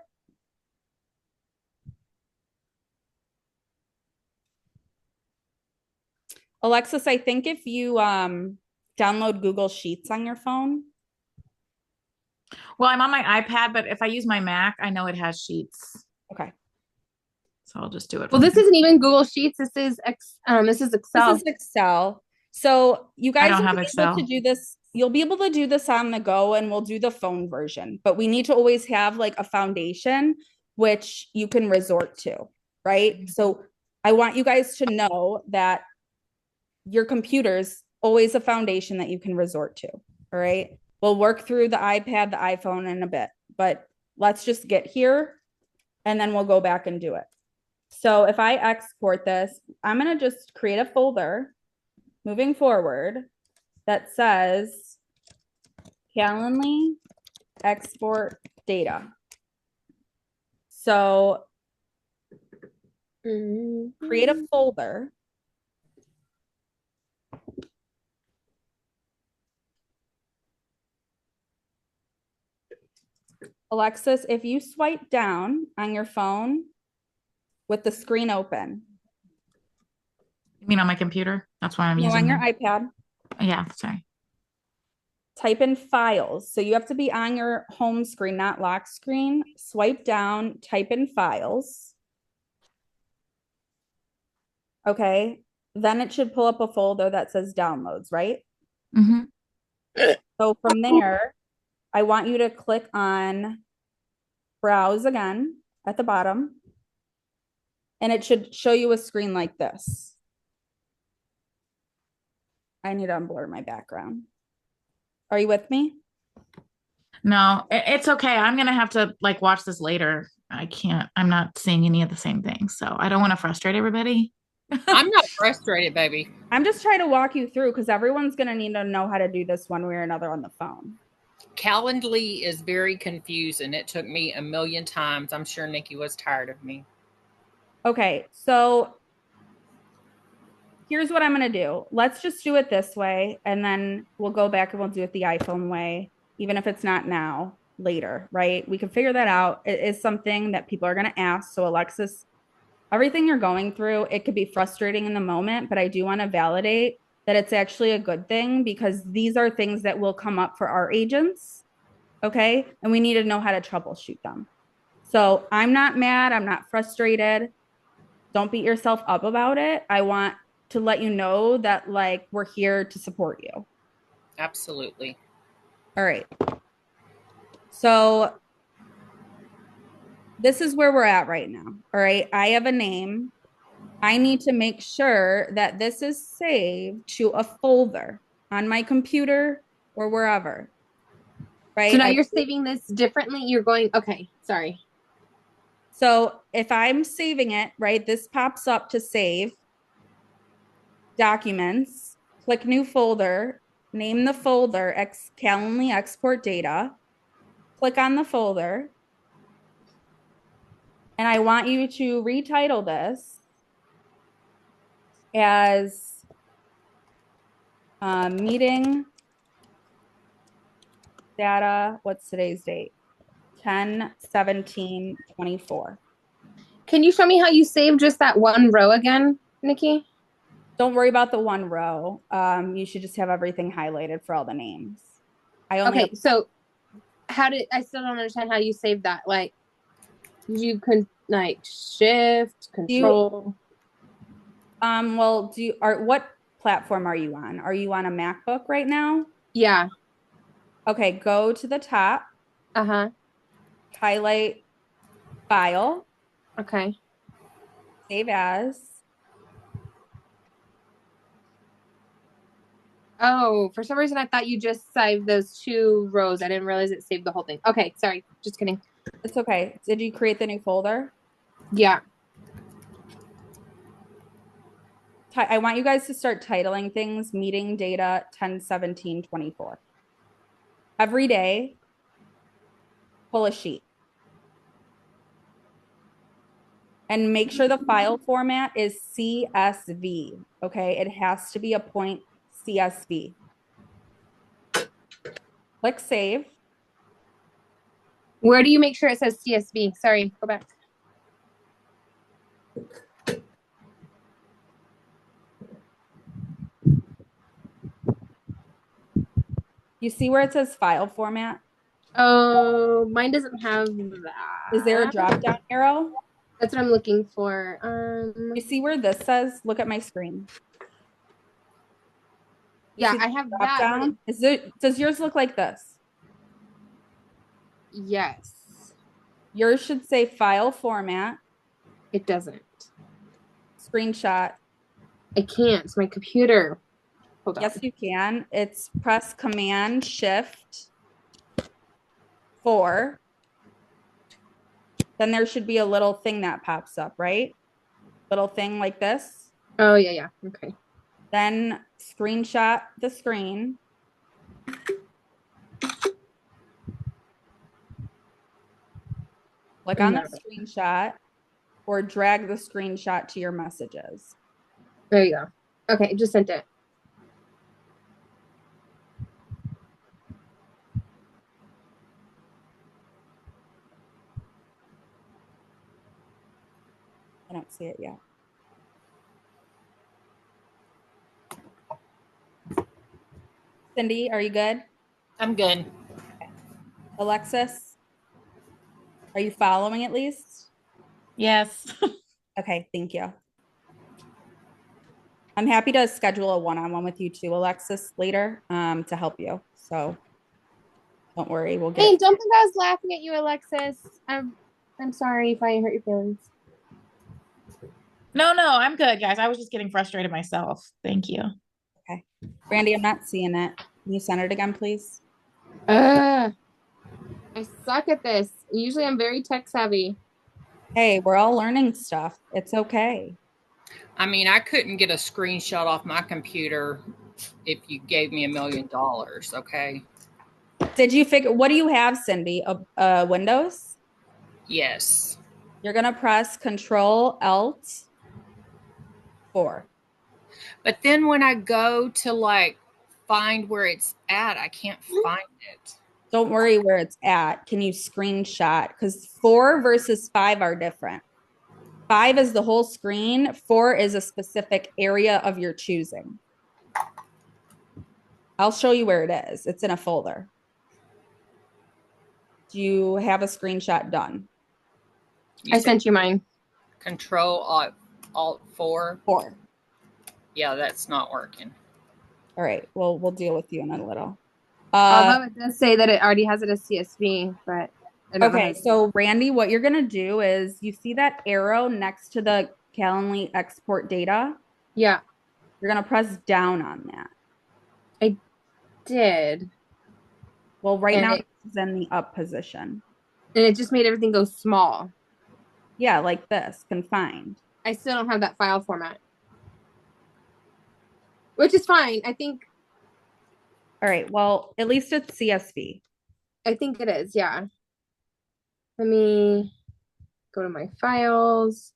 Alexis, I think if you download Google Sheets on your phone. Well, I'm on my iPad, but if I use my Mac, I know it has Sheets. Okay. So I'll just do it. Well, this isn't even Google Sheets. This is Excel. This is Excel. So you guys will be able to do this. You'll be able to do this on the go, and we'll do the phone version. But we need to always have like a foundation which you can resort to, right? Mm-hmm. So I want you guys to know that your computer's always a foundation that you can resort to. All right. We'll work through the iPad, the iPhone in a bit, but let's just get here and then we'll go back and do it. So if I export this, I'm going to just create a folder moving forward that says Calendly export data. So create a folder. Alexis, if you swipe down on your phone with the screen open. You mean on my computer? That's why I'm using on your iPad. Yeah, sorry. Type in files. So you have to be on your home screen, not lock screen. Swipe down, type in files. Okay. Then it should pull up a folder that says downloads, right? Mm-hmm. So from there, I want you to click on browse again at the bottom, and it should show you a screen like this. I need to unblur my background. Are you with me? No, it's okay. I'm gonna have to like watch this later. I can't, I'm not seeing any of the same things, so I don't want to frustrate everybody. I'm not frustrated, baby. I'm just trying to walk you through because everyone's going to need to know how to do this one way or another on the phone. Calendly is very confusing. It took me a million times. I'm sure Nikki was tired of me. Okay, so here's what I'm going to do. Let's just do it this way, and then we'll go back and we'll do it the iPhone way, even if it's not now, later, right? We can figure that out. It is something that people are going to ask. So, Alexis, everything you're going through, it could be frustrating in the moment, but I do want to validate that it's actually a good thing because these are things that will come up for our agents. Okay. And we need to know how to troubleshoot them. So I'm not mad. I'm not frustrated. Don't beat yourself up about it. I want to let you know that, like, we're here to support you. Absolutely. All right. So this is where we're at right now. All right. I have a name. I need to make sure that this is saved to a folder on my computer or wherever. So Right. now you're saving this differently. You're going, okay, sorry. So if I'm saving it, right, this pops up to save documents, click new folder, name the folder Calendly export data, click on the folder, and I want you to retitle this as meeting data. What's today's date? 10/17/24. Can you show me how you save just that one row again, Nikki? Don't worry about the one row. You should just have everything highlighted for all the names. Okay, so how did I still don't understand how you saved that? Like you can like shift, control. Well, what platform are you on? Are you on a MacBook right now? Yeah. Okay, go to the top, Uh-huh. highlight file, Okay. save as. Oh, for some reason I thought you just saved those two rows. I didn't realize it saved the whole thing. Okay, sorry. Just kidding. It's okay. Did you create the new folder? Yeah. I want you guys to start titling things meeting data 10/17/24. Every day, pull a sheet. And make sure the file format is CSV. Okay, it has to be a point CSV. Click save. Where do you make sure it says CSV? Sorry, go back. You see where it says file format? Oh, mine doesn't have that. Is there a drop down arrow? That's what I'm looking for. You see where this says? Look at my screen. Yeah, I have that. Down? Does yours look like this? Yes. Yours should say file format. It doesn't. Screenshot. I can't. It's my computer. Hold on. Yes, you can. It's press Command Shift 4. Then there should be a little thing that pops up, right? Little thing like this. Oh, yeah. Okay. Then screenshot the screen. Click on the screenshot or drag the screenshot to your messages. There you go. Okay, just sent it. I don't see it yet. Cindy, are you good? I'm good. Alexis, are you following at least? Yes. Okay, thank you. I'm happy to schedule a one-on-one with you too, Alexis, later to help you. So don't worry, we'll get Hey, it. don't think I was laughing at you, Alexis. I'm sorry if I hurt your feelings. No, I'm good, guys. I was just getting frustrated myself. Thank you. Okay. Brandy, I'm not seeing it. Can you send it again, please? I suck at this. Usually I'm very tech savvy. Hey, we're all learning stuff. It's okay. I mean, I couldn't get a screenshot off my computer if you gave me $1 million. Okay. Did you figure, what do you have, Cindy? Windows? Yes. You're going to press Control Alt 4. But then when I go to like find where it's at, I can't find it. Don't worry where it's at. Can you screenshot? Because 4 versus 5 are different. 5 is the whole screen. 4 is a specific area of your choosing. I'll show you where it is. It's in a folder. Do you have a screenshot done? I sent you mine. Control Alt 4. 4. Yeah, that's not working. All right. Well, we'll deal with you in a little. Although it does say that it already has it as CSV, but I don't know. Okay, so Randy, what you're gonna do is you see that arrow next to the Calendly export data? Yeah, You're gonna press down on that. I did. Well, right And now it, it's in the up position. and it just made everything go small. Yeah, like this, confined. I still don't have that file format, which is fine. All right, well, at least it's CSV. I think it is. Yeah. Let me go to my files,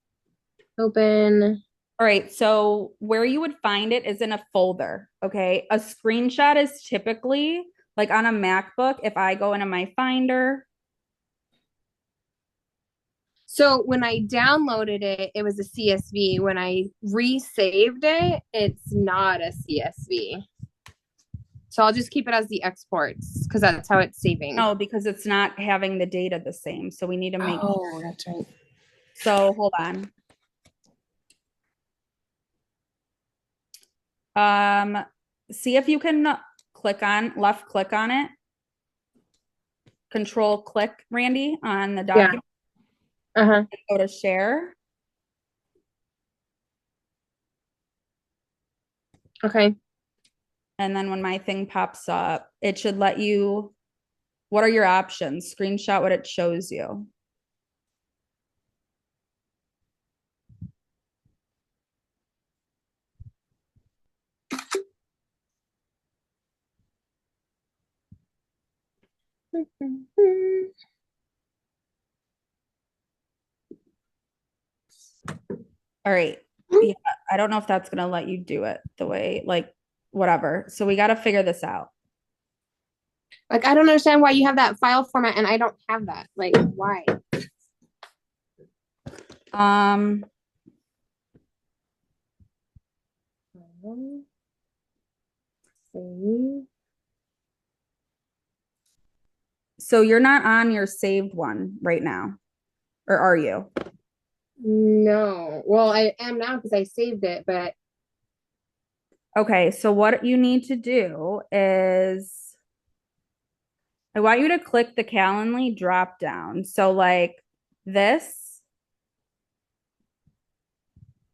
open. All right, so where you would find it is in a folder, okay? A screenshot is typically like on a MacBook, if I go into my Finder. So when I downloaded it, it was a CSV. When I resaved it, it's not a CSV. So I'll just keep it as the exports because that's how it's saving. No, because it's not having the data the same. So we need to make. Oh, that's right. So hold on. See if you can left click on it. Control click, Randy, on the document. Uh-huh. Go to share. Okay. And then when my thing pops up, it should let you, what are your options? Screenshot what it shows you. All right. Yeah, I don't know if that's gonna let you do it the way, like, whatever. So we got to figure this out. Like, I don't understand why you have that file format and I don't have that. Like, why? Save. So you're not on your saved one right now, or are you? No. Well, I am now because I saved it, but Okay, so what you need to do is I want you to click the Calendly drop down. So like this,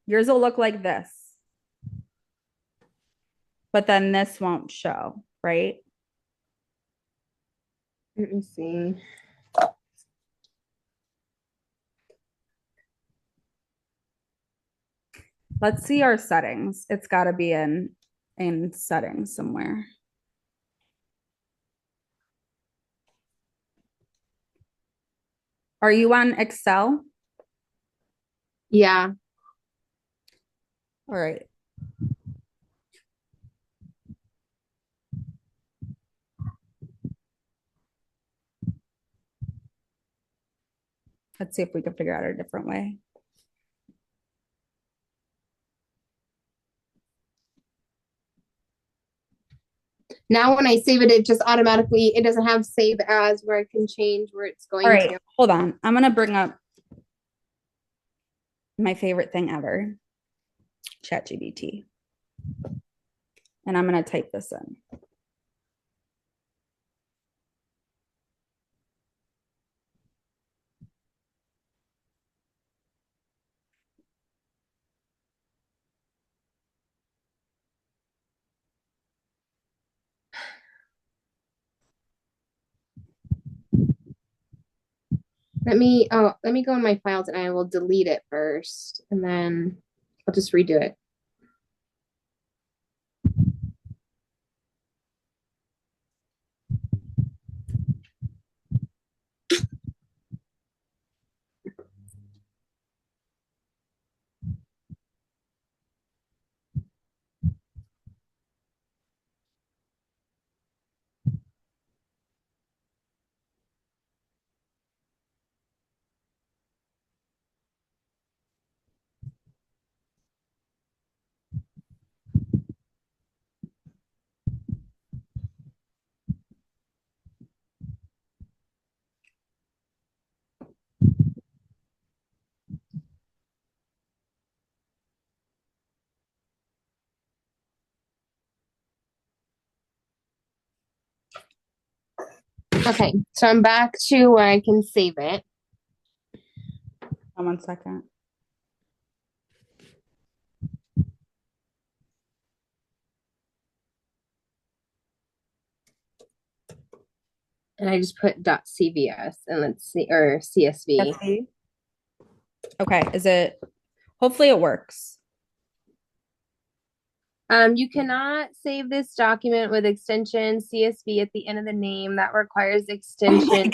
yours will look like this, but then this won't show, right? let me see. Let's see our settings. It's got to be in settings somewhere. Are you on Excel? Yeah. All right. Let's see if we can figure out a different way. Now when I save it, it just automatically, it doesn't have save as where I can change where it's All going right, to. hold on. I'm gonna bring up my favorite thing ever, ChatGPT. And I'm gonna type this in. Let me go in my files and I will delete it first and then I'll just redo it. Okay, so I'm back to where I can save it. 1 second. And I just put .cvs and let's see, or CSV. Okay, is it, hopefully it works. You cannot save this document with extension CSV at the end of the name. That requires extension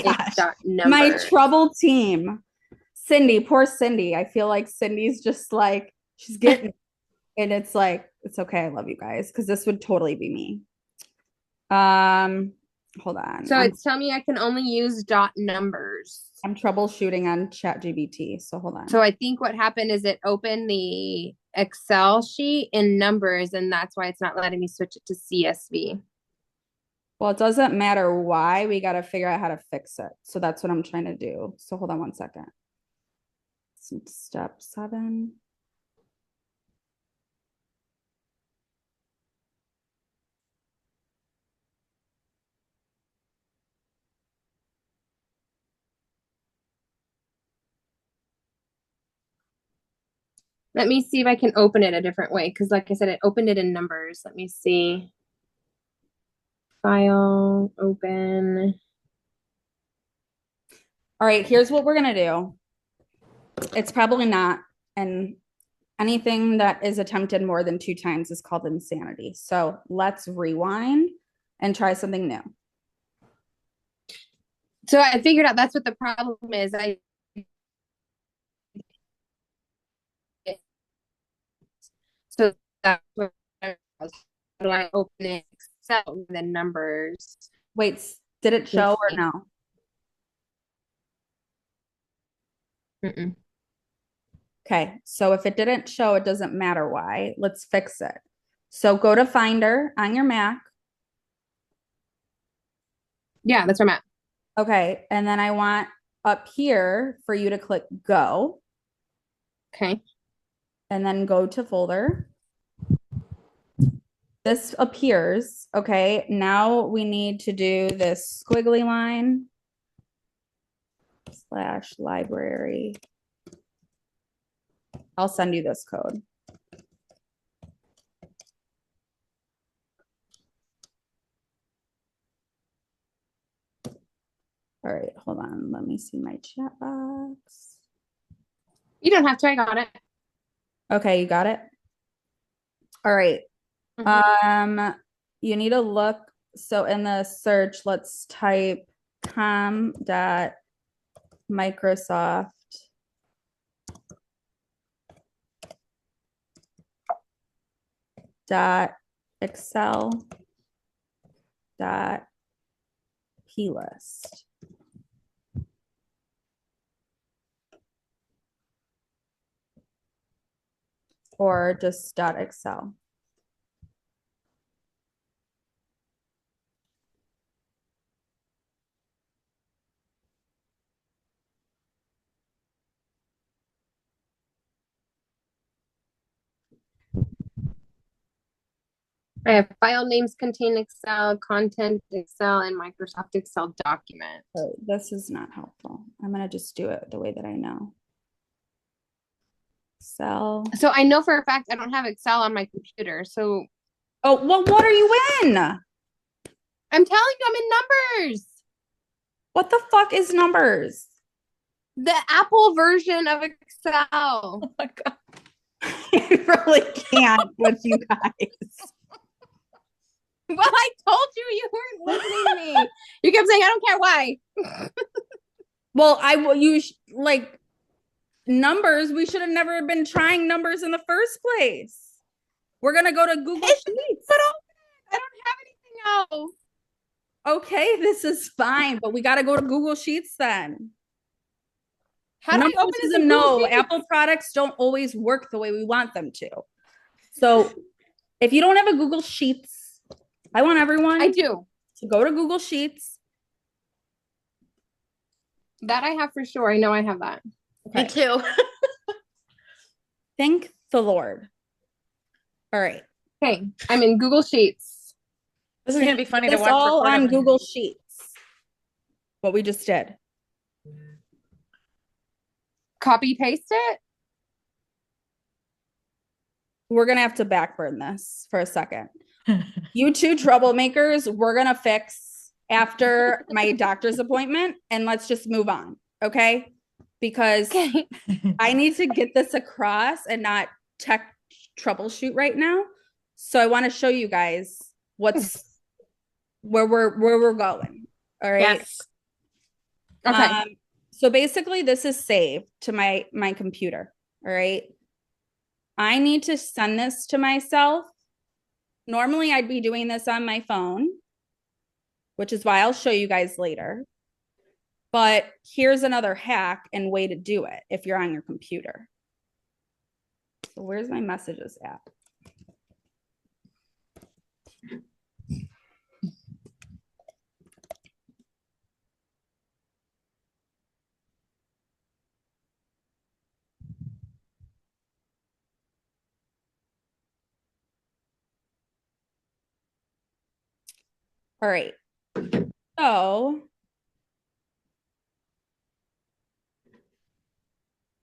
.number. My trouble team. Cindy, poor Cindy. I feel like Cindy's just like, she's getting and it's like, it's okay. I love you guys because this would totally be me. Hold on. So it's telling me I can only use .numbers. I'm troubleshooting on ChatGPT. So hold on. So I think what happened is it opened the Excel sheet in numbers, and that's why it's not letting me switch it to CSV. Well, it doesn't matter why. We got to figure out how to fix it. So that's what I'm trying to do. So hold on 1 second. Step 7. Let me see if I can open it a different way. Because like I said, it opened it in numbers. Let me see. File, open. All right, here's what we're going to do. It's probably not. And anything that is attempted more than 2 times is called insanity. So let's rewind and try something new. So I figured out that's what the problem is. So that's what how do I open it Excel the numbers? Wait, did it show or no? Mm-mm. Okay, so if it didn't show, it doesn't matter why. Let's fix it. So go to Finder on your Mac. Yeah, that's where I'm at. Okay, and then I want up here for you to click Go. Okay. And then go to Folder. This appears. Okay, now we need to do this squiggly line / library. I'll send you this code. All right, hold on. Let me see my chat box. You don't have to. I got it. Okay, you got it? All right. You need to look. So in the search, let's type com.microsoft .excel .plist. Or just .excel. I have file names contain Excel, content Excel, and Microsoft Excel document. Oh, this is not helpful. I'm going to just do it the way that I know. Excel. So I know for a fact I don't have Excel on my computer. So. Oh, well, what are you in? I'm telling you, I'm in numbers. What the fuck is numbers? The Apple version of Excel. Oh my God. I really can't with you guys. Well, I told you you weren't listening to me. You kept saying, I don't care why. Well, I will use like numbers. We should have never been trying numbers in the first place. We're going to go to Google Sheets. But I don't have anything else. Okay, this is fine, but we got to go to Google Sheets then. How do I open this in Google No, Sheets? Apple products don't always work the way we want them to. So if you don't have a Google Sheets, I want everyone I do. to go to Google Sheets. That I have for sure. I know I have that. Okay. Me too. Thank the Lord. All right. Okay, I'm in Google Sheets. This is going to be funny to It's watch. all on Google Sheets. What we just did. Copy paste it. We're going to have to backburn this for a second. You two troublemakers, we're going to fix after my doctor's appointment, and let's just move on. Okay. Because I need to get this across and not tech troubleshoot right now. So I want to show you guys where we're going. All right. Yes. Okay. So basically this is saved to my computer. All right. I need to send this to myself. Normally I'd be doing this on my phone, which is why I'll show you guys later. But here's another hack and way to do it if you're on your computer. So where's my messages app? All right. So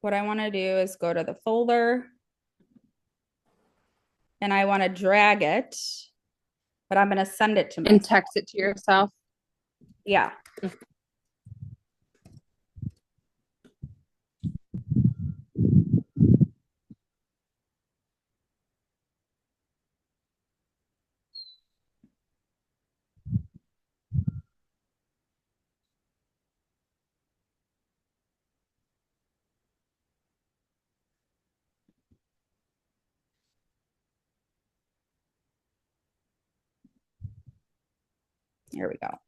what I want to do is go to the folder and I want to drag it, but I'm going to send it to me And text it to yourself. Yeah. Here we go.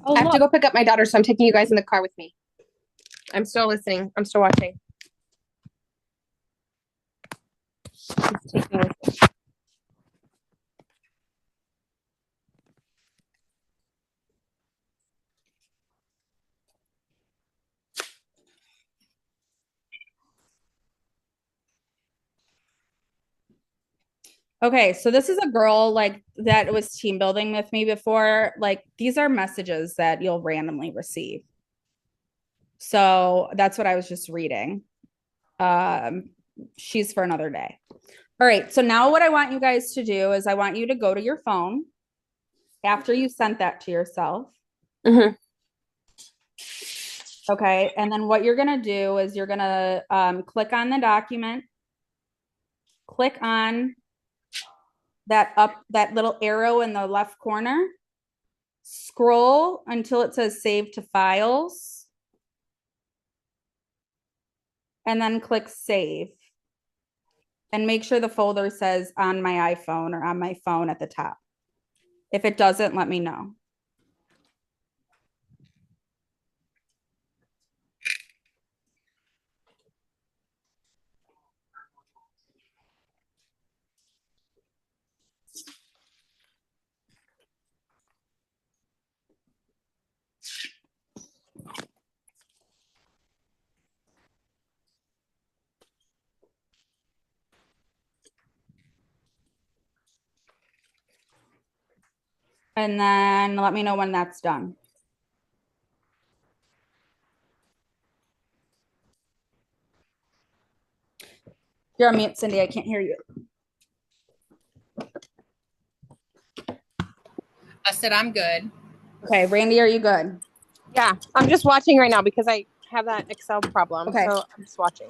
I have to go pick up my daughter, so I'm taking you guys in the car with me. I'm still listening. I'm still watching. Okay, so this is a girl like that was team building with me before. Like these are messages that you'll randomly receive. So that's what I was just reading. She's for another day. All right, so now what I want you guys to do is I want you to go to your phone after you sent that to yourself. Mm-hmm. Okay, and then what you're gonna do is you're gonna click on the document, click on that little arrow in the left corner, scroll until it says save to files, and then click save. And make sure the folder says on my iPhone or on my phone at the top. If it doesn't, let me know. And then let me know when that's done. You're on mute, Cindy. I can't hear you. I said I'm good. Okay, Randy, are you good? Yeah, I'm just watching right now because I have that Excel problem. Okay. So I'm just watching.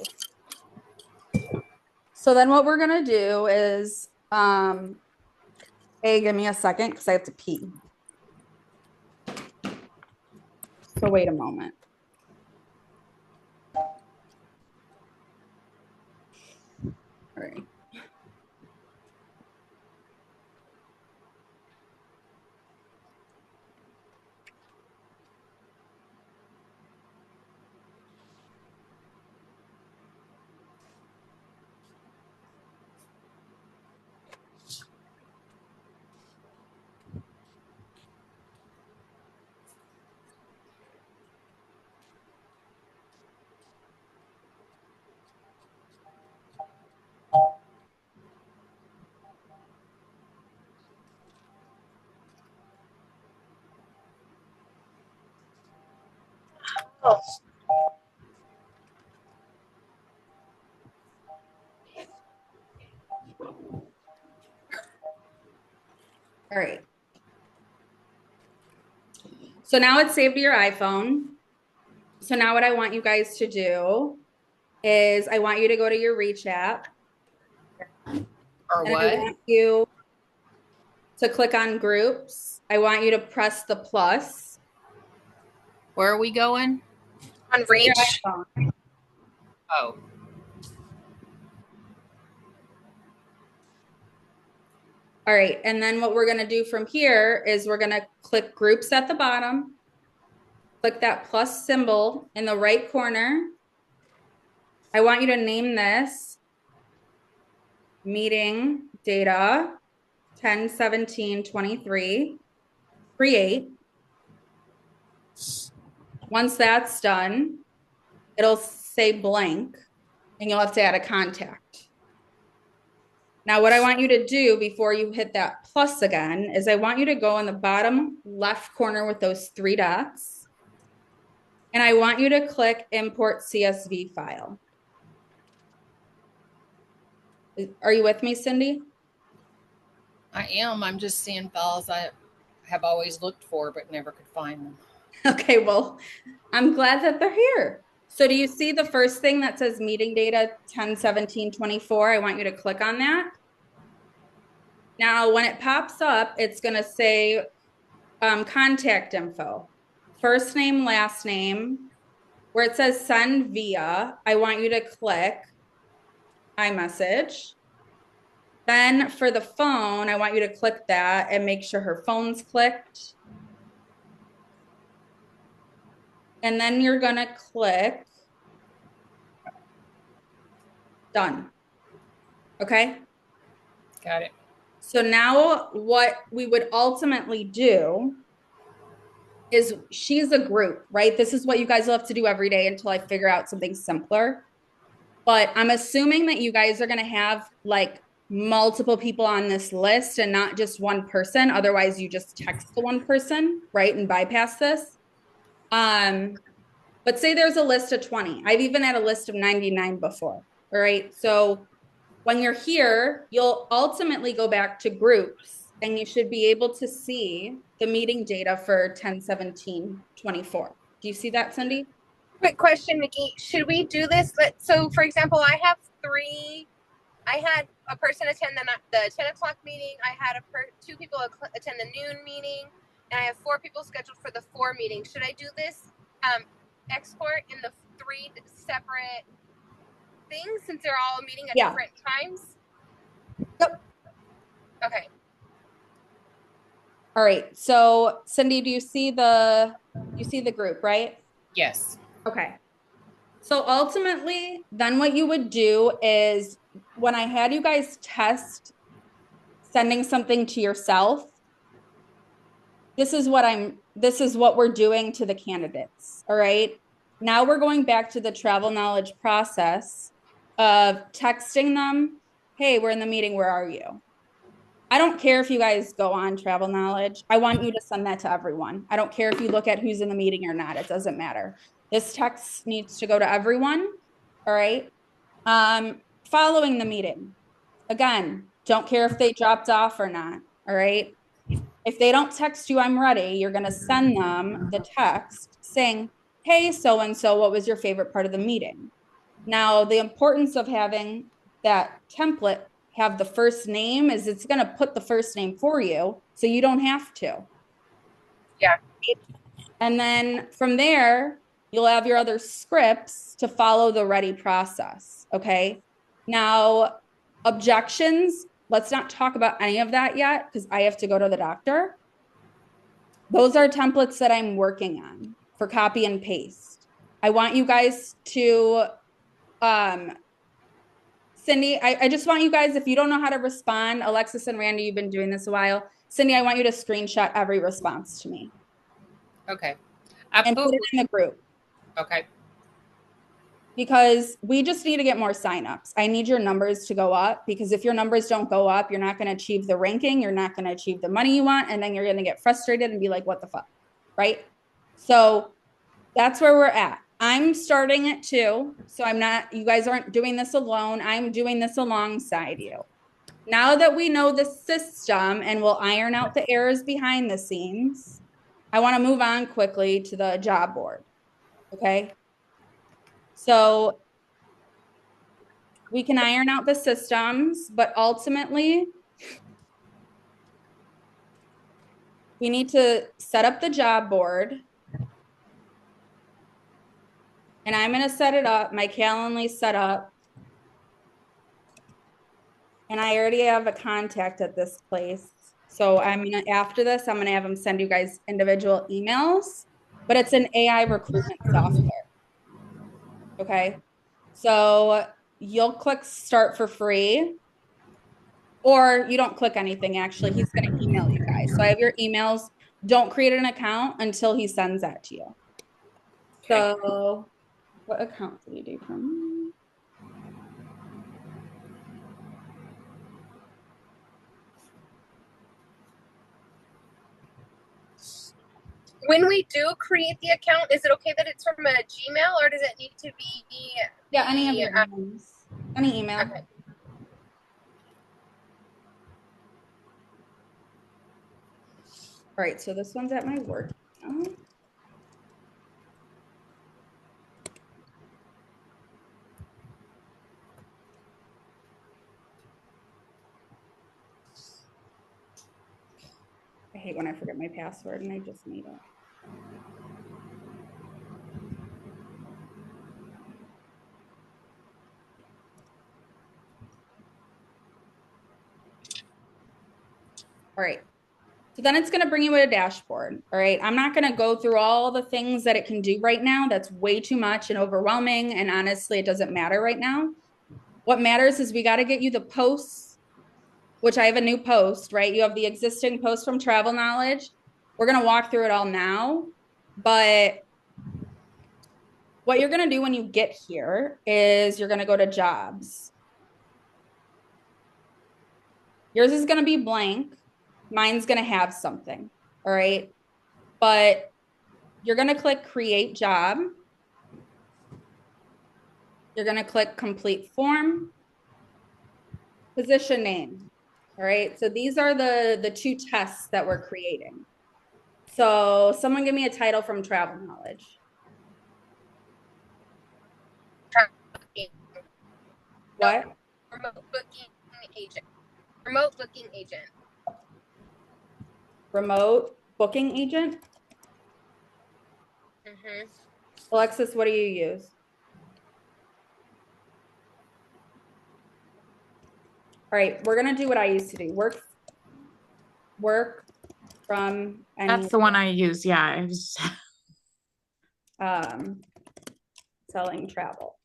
So then what we're gonna do is, hey, give me a second because I have to pee. So wait a moment. All right. Oh. All right. So now it's saved to your iPhone. So now what I want you guys to do is I want you to go to your Reach app. Or And I what? want you to click on groups. I want you to press the plus. Where are we going? On Your Reach. iPhone. Oh, All right. And then what we're going to do from here is we're going to click groups at the bottom. Click that plus symbol in the right corner. I want you to name this meeting data 10/17/23. Create. Once that's done, it'll say blank and you'll have to add a contact. Now, what I want you to do before you hit that plus again is I want you to go in the bottom left corner with those three dots. And I want you to click import CSV file. Are you with me, Cindy? I am. I'm just seeing files I have always looked for but never could find them. Okay, well, I'm glad that they're here. So do you see the first thing that says meeting data 10/17/24? I want you to click on that. Now, when it pops up, it's going to say contact info, first name, last name. Where it says send via, I want you to click iMessage. Then for the phone, I want you to click that and make sure her phone's clicked. And then you're going to click done. Okay. Got it. So now what we would ultimately do is she's a group, right? This is what you guys will have to do every day until I figure out something simpler. But I'm assuming that you guys are going to have like multiple people on this list and not just one person. Otherwise, you just text the one person, right? And bypass this. But say there's a list of 20. I've even had a list of 99 before. All right. So when you're here, you'll ultimately go back to groups and you should be able to see the meeting data for 10/17/24. Do you see that, Cindy? Quick question, Nikki. Should we do this? So, for example, I have three. I had a person attend the 10 o'clock meeting. I had two people attend the noon meeting. And I have 4 people scheduled for the 4 meeting. Should I do this export in the 3 separate things since they're all meeting at different times? Yep. Okay. All right. So Cindy, do you see the group, right? Yes. Okay. So ultimately, then what you would do is when I had you guys test sending something to yourself, this is what we're doing to the candidates. All right. Now we're going back to the travel knowledge process of texting them, hey, we're in the meeting, where are you? I don't care if you guys go on Travel Knowledge. I want you to send that to everyone. I don't care if you look at who's in the meeting or not. It doesn't matter. This text needs to go to everyone. All right. Following the meeting, again, don't care if they dropped off or not. All right. If they don't text you, I'm ready, you're going to send them the text saying, hey, so and so, what was your favorite part of the meeting? Now, the importance of having that template have the first name is it's going to put the first name for you, so you don't have to. Yeah. And then from there, you'll have your other scripts to follow the ready process. Okay. Now, objections, let's not talk about any of that yet because I have to go to the doctor. Those are templates that I'm working on for copy and paste. I want you guys to, Cindy, I just want you guys, if you don't know how to respond, Alexis and Randy, you've been doing this a while. Cindy, I want you to screenshot every response to me. Okay. And put it in the group. Okay. Because we just need to get more signups. I need your numbers to go up because if your numbers don't go up, you're not going to achieve the ranking. You're not going to achieve the money you want. And then you're going to get frustrated and be like, what the fuck? Right? So that's where we're at. I'm starting it too. So I'm not, you guys aren't doing this alone. I'm doing this alongside you. Now that we know the system and we'll iron out the errors behind the scenes, I want to move on quickly to the job board. Okay. So we can iron out the systems, but ultimately we need to set up the job board. And I'm going to set it up, my Calendly set up. And I already have a contact at this place. So I'm going to, after this, I'm going to have them send you guys individual emails, but it's an AI recruitment software. Okay. So you'll click start for free, or you don't click anything. Actually, he's going to email you guys. So I have your emails. Don't create an account until he sends that to you. Okay. So what account did he do for me? When we do create the account, is it okay that it's from a Gmail or does it need to be? Yeah, any of your emails. Any email. Okay. All right, so this one's at my work email. I hate when I forget my password and I just made it. All right. So then it's going to bring you to a dashboard. All right. I'm not going to go through all the things that it can do right now. That's way too much and overwhelming. And honestly, it doesn't matter right now. What matters is we got to get you the posts, which I have a new post, right? You have the existing post from Travel Knowledge. We're going to walk through it all now. But what you're going to do when you get here is you're going to go to jobs. Yours is going to be blank. Mine's going to have something. All right. But you're going to click create job. You're going to click complete form, position name. All right. So these are the two tests that we're creating. So someone give me a title from Travel Knowledge. What? Remote booking agent. Remote booking agent. Remote booking agent? Mm-hmm. Alexis, what do you use? All right, we're gonna do what I used to do. Work from anywhere. That's the one I use. Yeah, I was selling travel.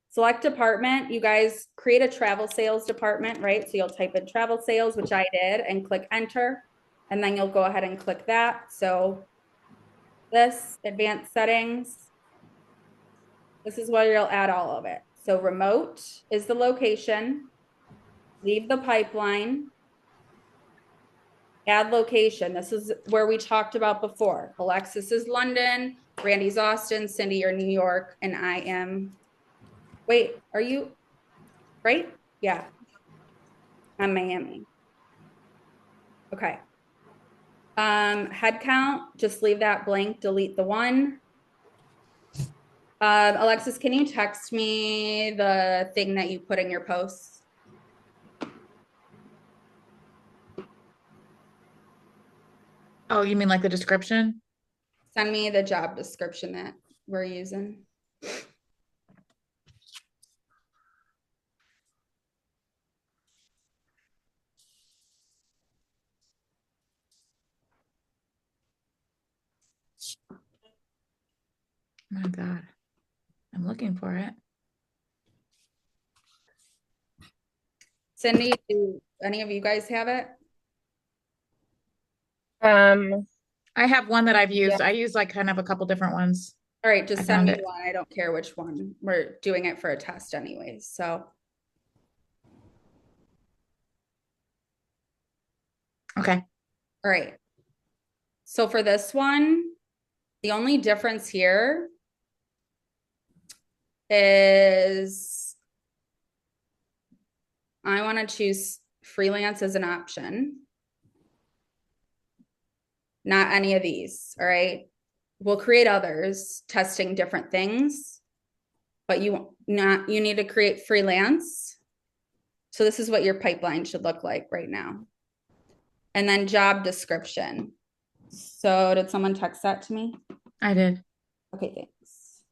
Select department. You guys create a travel sales department, right? So you'll type in travel sales, which I did, and click enter. And then you'll go ahead and click that. So this advanced settings, this is where you'll add all of it. So remote is the location, leave the pipeline, Add location. This is where we talked about before. Alexis is London, Randy's Austin, Cindy, you're New York, and I am, wait, are you, right? Yeah. I'm Miami. Okay. Head count, just leave that blank, delete the one. Alexis, can you text me the thing that you put in your posts? Oh, you mean like the description? Send me the job description that we're using. Oh my God. I'm looking for it. Cindy, do any of you guys have it? I have one that I've used. Yeah. I use like kind of a couple different ones. All right, just I send found me it. one. I don't care which one. We're doing it for a test anyways. So, Okay. all right. So for this one, the only difference here is I want to choose freelance as an option. Not any of these, all right? We'll create others testing different things, but you need to create freelance. So this is what your pipeline should look like right now. And then job description. So did someone text that to me? I did. Okay, thanks.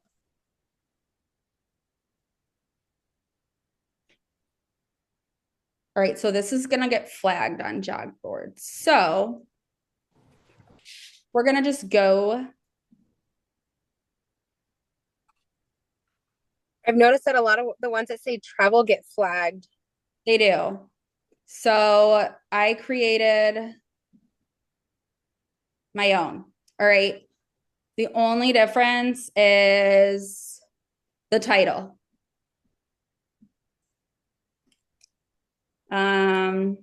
All right, so this is gonna get flagged on job boards. So we're gonna just go. I've noticed that a lot of the ones that say travel get flagged. They do. So I created my own. All right. The only difference is the title. Um,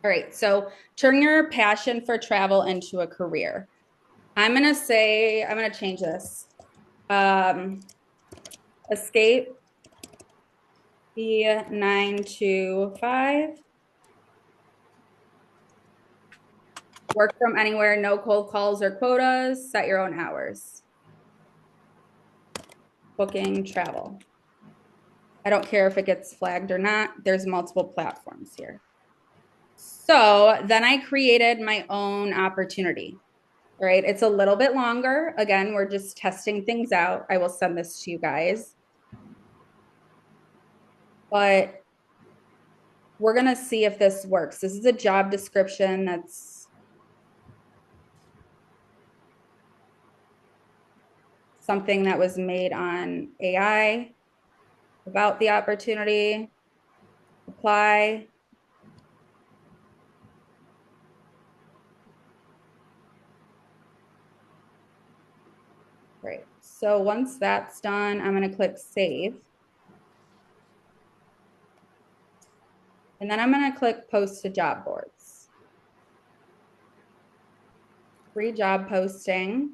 all right. So turn your passion for travel into a career. I'm going to change this. Escape the 9 to 5. Work from anywhere, no cold calls or quotas, set your own hours. Booking travel. I don't care if it gets flagged or not. There's multiple platforms here. So then I created my own opportunity. All right. It's a little bit longer. Again, we're just testing things out. I will send this to you guys. But we're going to see if this works. This is a job description that's something that was made on AI about the opportunity. Apply. Right. So once that's done, I'm going to click save. And then I'm going to click post to job boards. Free job posting.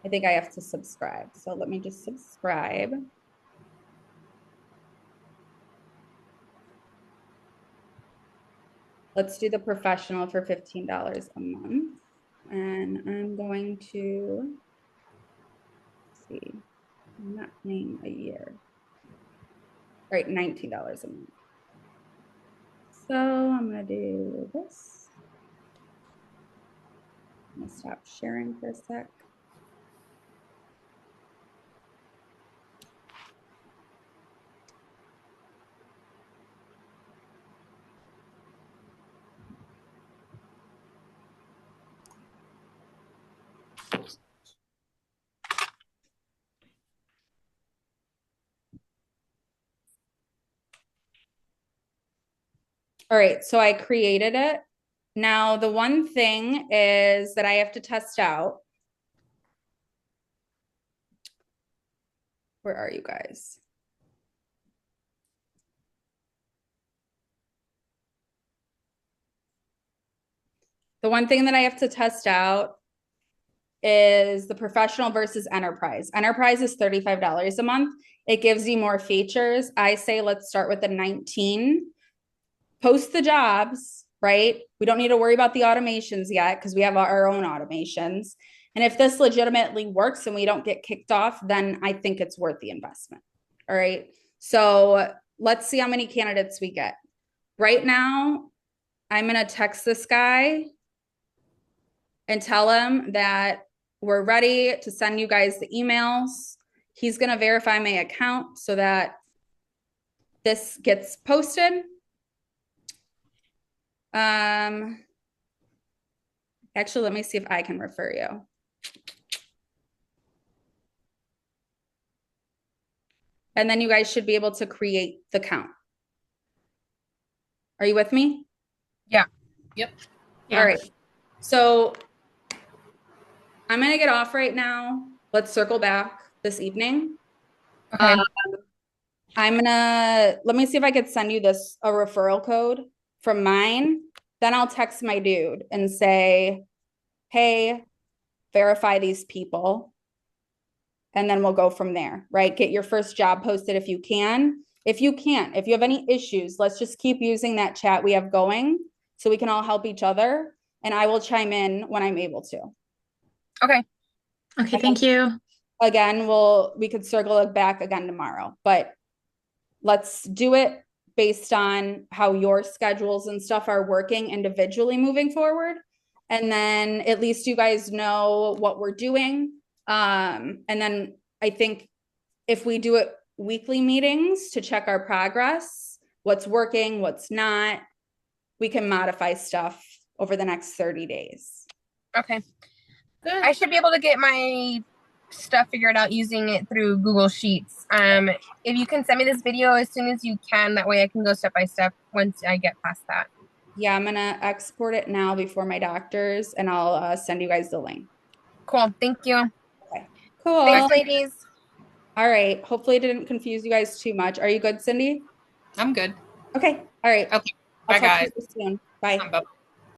I think I have to subscribe. So let me just subscribe. Let's do the professional for $15 a month. And I'm going to see, I'm not paying a year. All right, $19 a month. So I'm going to do this. I'm going to stop sharing for a sec. All right, so I created it. Now, the one thing is that I have to test out. Where are you guys? The one thing that I have to test out is the professional versus enterprise. Enterprise is $35 a month. It gives you more features. I say let's start with the 19. Post the jobs, right? We don't need to worry about the automations yet because we have our own automations. And if this legitimately works and we don't get kicked off, then I think it's worth the investment. All right. So let's see how many candidates we get. Right now, I'm going to text this guy and tell him that we're ready to send you guys the emails. He's going to verify my account so that this gets posted. Actually, let me see if I can refer you. And then you guys should be able to create the count. Are you with me? Yeah. Yep. Yeah. All right. So I'm going to get off right now. Let's circle back this evening. Okay. Let me see if I could send you a referral code from mine. Then I'll text my dude and say, hey, verify these people. And then we'll go from there, right? Get your first job posted if you can. If you can't, if you have any issues, let's just keep using that chat we have going so we can all help each other. And I will chime in when I'm able to. Okay. Okay, thank you. Again, we could circle back again tomorrow, but let's do it based on how your schedules and stuff are working individually moving forward. And then at least you guys know what we're doing. And then I think if we do it weekly meetings to check our progress, what's working, what's not, we can modify stuff over the next 30 days. Okay. Good. I should be able to get my stuff figured out using it through Google Sheets. If you can send me this video as soon as you can, that way I can go step by step once I get past that. Yeah, I'm gonna export it now before my doctor's, and I'll send you guys the link. Cool. Thank you. Okay. Cool. Thanks, ladies. All right. Hopefully, it didn't confuse you guys too much. Are you good, Cindy? I'm good. Okay. All right. Okay. I'll Bye, talk guys. to you soon. Bye. Bye.